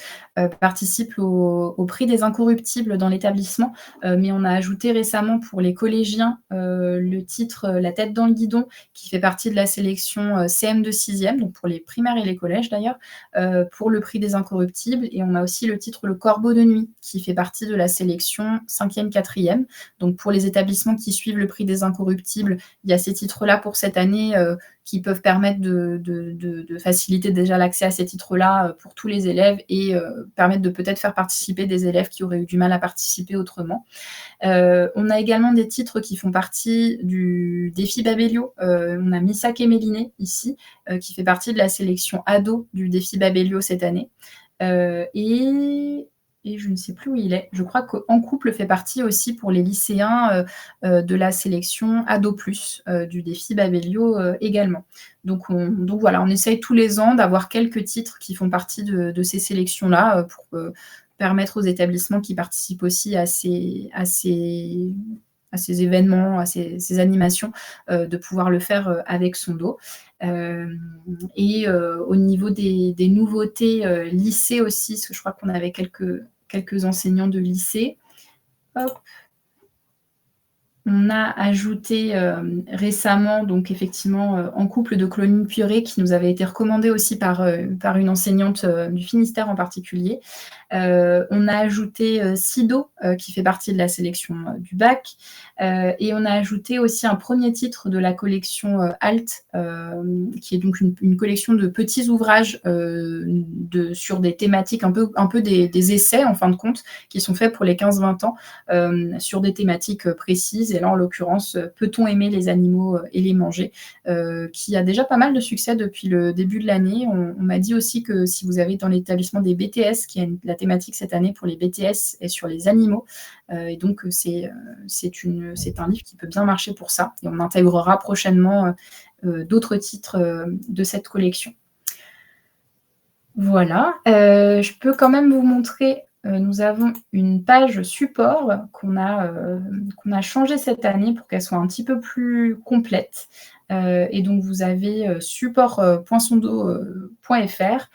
participent au prix des incorruptibles dans l'établissement, mais on a ajouté récemment pour les collégiens le titre La tête dans le guidon, qui fait partie de la sélection CM de 6e, donc pour les primaires et les collèges d'ailleurs, pour le prix des incorruptibles. Et on a aussi le titre Le corbeau de nuit, qui fait partie de la sélection 5e, 4e. Donc pour les établissements qui suivent le prix des incorruptibles, il y a ces titres-là pour cette année qui peuvent permettre de faciliter déjà l'accès à ces titres-là pour tous les élèves et permettre de peut-être faire participer des élèves qui auraient eu du mal à participer autrement. On a également des titres qui font partie du défi Babelio. On a Missak et Méliné ici, qui fait partie de la sélection ado du défi Babelio cette année. Et et je ne sais plus où il est. Je crois qu'en couple fait partie aussi pour les lycéens de la sélection Ado+, du défi Babelio également. Donc voilà, on essaye tous les ans d'avoir quelques titres qui font partie de ces sélections-là pour permettre aux établissements qui participent aussi à ces événements, à ces animations, de pouvoir le faire avec son dos. Et au niveau des nouveautés lycée aussi, parce que je crois qu'on avait quelques enseignants de lycée. Hop. On a ajouté récemment, donc effectivement, En couple de Claudine Puré, qui nous avait été recommandé aussi par une enseignante du Finistère en particulier. On a ajouté Sido, qui fait partie de la sélection du bac. Et on a ajouté aussi un premier titre de la collection Alt, qui est donc une collection de petits ouvrages sur des thématiques, un peu des essais, en fin de compte, qui sont faits pour les 15-20 ans, sur des thématiques précises. Et là, en l'occurrence, Peut-on aimer les animaux et les manger, qui a déjà pas mal de succès depuis le début de l'année. On m'a dit aussi que si vous avez dans l'établissement des BTS, qui a la thématique cette année pour les BTS et sur les animaux, et donc c'est un livre qui peut bien marcher pour ça. Et on intégrera prochainement d'autres titres de cette collection. Voilà. Je peux quand même vous montrer, nous avons une page support qu'on a changée cette année pour qu'elle soit un petit peu plus complète. Et donc, vous avez support.sondo.fr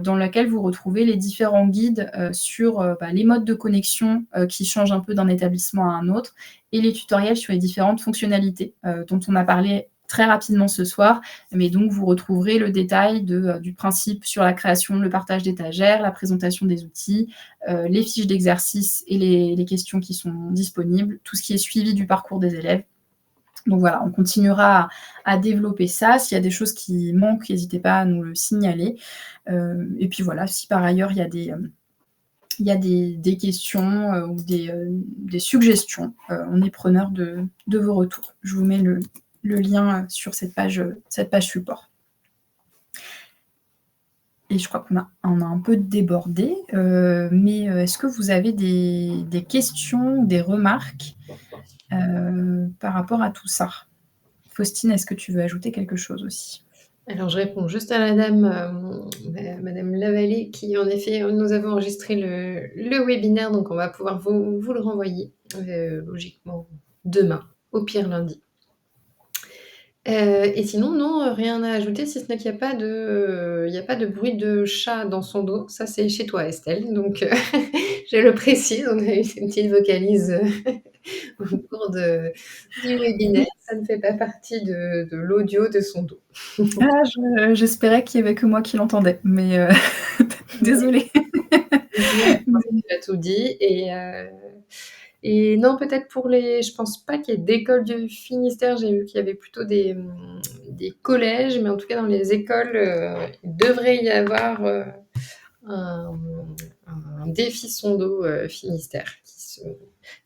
dans laquelle vous retrouvez les différents guides sur les modes de connexion qui changent un peu d'un établissement à un autre et les tutoriels sur les différentes fonctionnalités dont on a parlé très rapidement ce soir, mais donc vous retrouverez le détail du principe sur la création, le partage d'étagères, la présentation des outils, les fiches d'exercice et les questions qui sont disponibles, tout ce qui est suivi du parcours des élèves. Donc voilà, on continuera à développer ça. S'il y a des choses qui manquent, n'hésitez pas à nous le signaler. Et puis voilà, si par ailleurs il y a des questions ou des suggestions, on est preneur de vos retours. Je vous mets le lien sur cette page support. Et je crois qu'on a un peu débordé, mais est-ce que vous avez des questions, des remarques par rapport à tout ça? Faustine, est-ce que tu veux ajouter quelque chose aussi? Alors, je réponds juste à la dame, Madame Lavallée, qui en effet, nous avons enregistré le webinaire, donc on va pouvoir vous le renvoyer logiquement demain, au pire lundi. Et sinon, non, rien à ajouter, si ce n'est qu'il n'y a pas de bruit de chat dans son dos. Ça, c'est chez toi, Estelle. Donc, je le précise, on a eu une petite vocalise au cours du webinaire. Ça ne fait pas partie de l'audio de son dos. J'espérais qu'il n'y avait que moi qui l'entendais, mais désolée. Tu as tout dit. Et non, peut-être je pense pas qu'il y ait d'école du Finistère. J'ai vu qu'il y avait plutôt des collèges, mais en tout cas dans les écoles, il devrait y avoir un défi son dos Finistère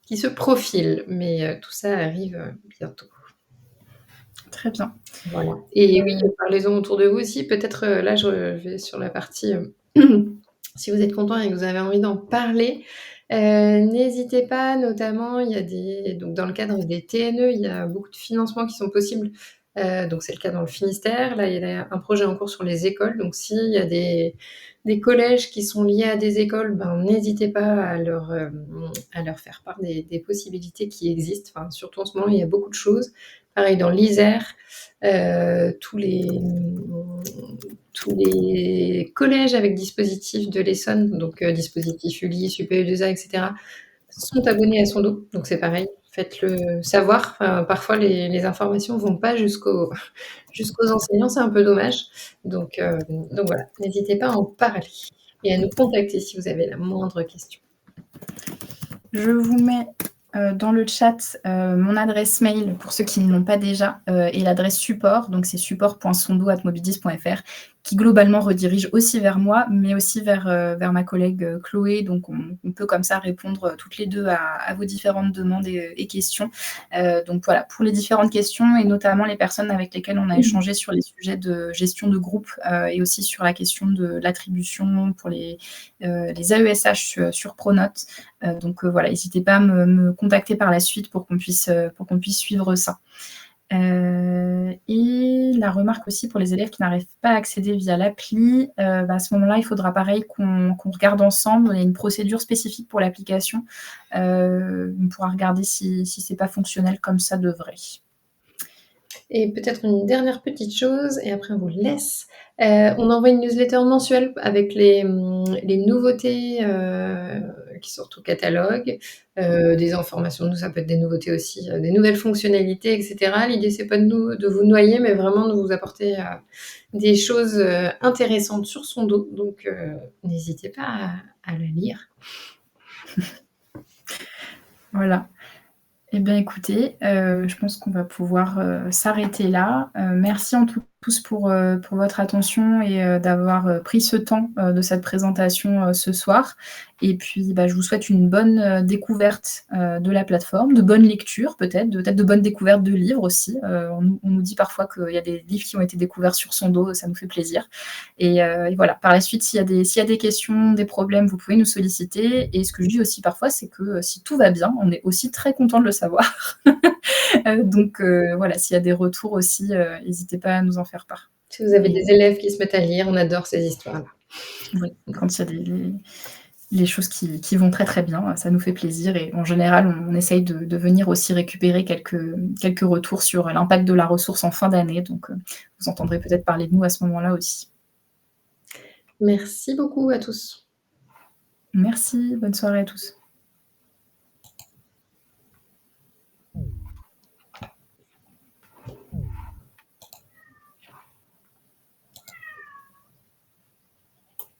qui se profile, mais tout ça arrive bientôt. Très bien. Voilà. Et oui, parlez-en autour de vous aussi. Peut-être là, je vais sur la partie si vous êtes content et que vous avez envie d'en parler. N'hésitez pas, notamment, donc dans le cadre des TNE, il y a beaucoup de financements qui sont possibles. Donc c'est le cas dans le Finistère. Là, il y a un projet en cours sur les écoles. Donc s'il y a des collèges qui sont liés à des écoles, n'hésitez pas à leur faire part des possibilités qui existent. Enfin, surtout en ce moment, il y a beaucoup de choses. Pareil, dans l'Isère, tous les collèges avec dispositif de l'Essonne, donc dispositif Ulysse, UPE2A, etc., sont abonnés à son dos. Donc c'est pareil, faites-le savoir. Parfois, les informations ne vont pas jusqu'aux enseignants, c'est un peu dommage. Donc voilà, n'hésitez pas à en parler et à nous contacter si vous avez la moindre question. Je vous mets dans le chat mon adresse mail pour ceux qui ne l'ont pas déjà et l'adresse support, donc c'est support.sondo@mobilis.fr, qui globalement redirige aussi vers moi, mais aussi vers ma collègue Chloé. Donc, on peut comme ça répondre toutes les deux à vos différentes demandes et questions. Donc voilà, pour les différentes questions et notamment les personnes avec lesquelles on a échangé sur les sujets de gestion de groupe et aussi sur la question de l'attribution pour les AESH sur Pronote. Donc voilà, n'hésitez pas à me contacter par la suite pour qu'on puisse suivre ça. Et la remarque aussi pour les élèves qui n'arrivent pas à accéder via l'appli, à ce moment-là, il faudra pareil qu'on regarde ensemble. Il y a une procédure spécifique pour l'application. On pourra regarder si c'est pas fonctionnel comme ça devrait. Et peut-être une dernière petite chose, et après on vous laisse. On envoie une newsletter mensuelle avec les nouveautés qui sortent au catalogue, des informations. Nous, ça peut être des nouveautés aussi, des nouvelles fonctionnalités, etc. L'idée, c'est pas de vous noyer, mais vraiment de vous apporter des choses intéressantes sur son dos. Donc, n'hésitez pas à la lire. Voilà. Eh bien, écoutez, je pense qu'on va pouvoir s'arrêter là. Merci en tous pour votre attention et d'avoir pris ce temps de cette présentation ce soir. Et puis, je vous souhaite une bonne découverte de la plateforme, de bonnes lectures peut-être de bonnes découvertes de livres aussi. On nous dit parfois qu'il y a des livres qui ont été découverts sur son dos, ça nous fait plaisir. Et voilà, par la suite, s'il y a des questions, des problèmes, vous pouvez nous solliciter. Et ce que je dis aussi parfois, c'est que si tout va bien, on est aussi très content de le savoir. Donc voilà, s'il y a des retours aussi, n'hésitez pas à nous en faire part. Si vous avez des élèves qui se mettent à lire, on adore ces histoires-là. Oui, quand il y a les choses qui vont très très bien, ça nous fait plaisir et en général, on essaye de venir aussi récupérer quelques retours sur l'impact de la ressource en fin d'année. Donc vous entendrez peut-être parler de nous à ce moment-là aussi. Merci beaucoup à tous. Merci, bonne soirée à tous.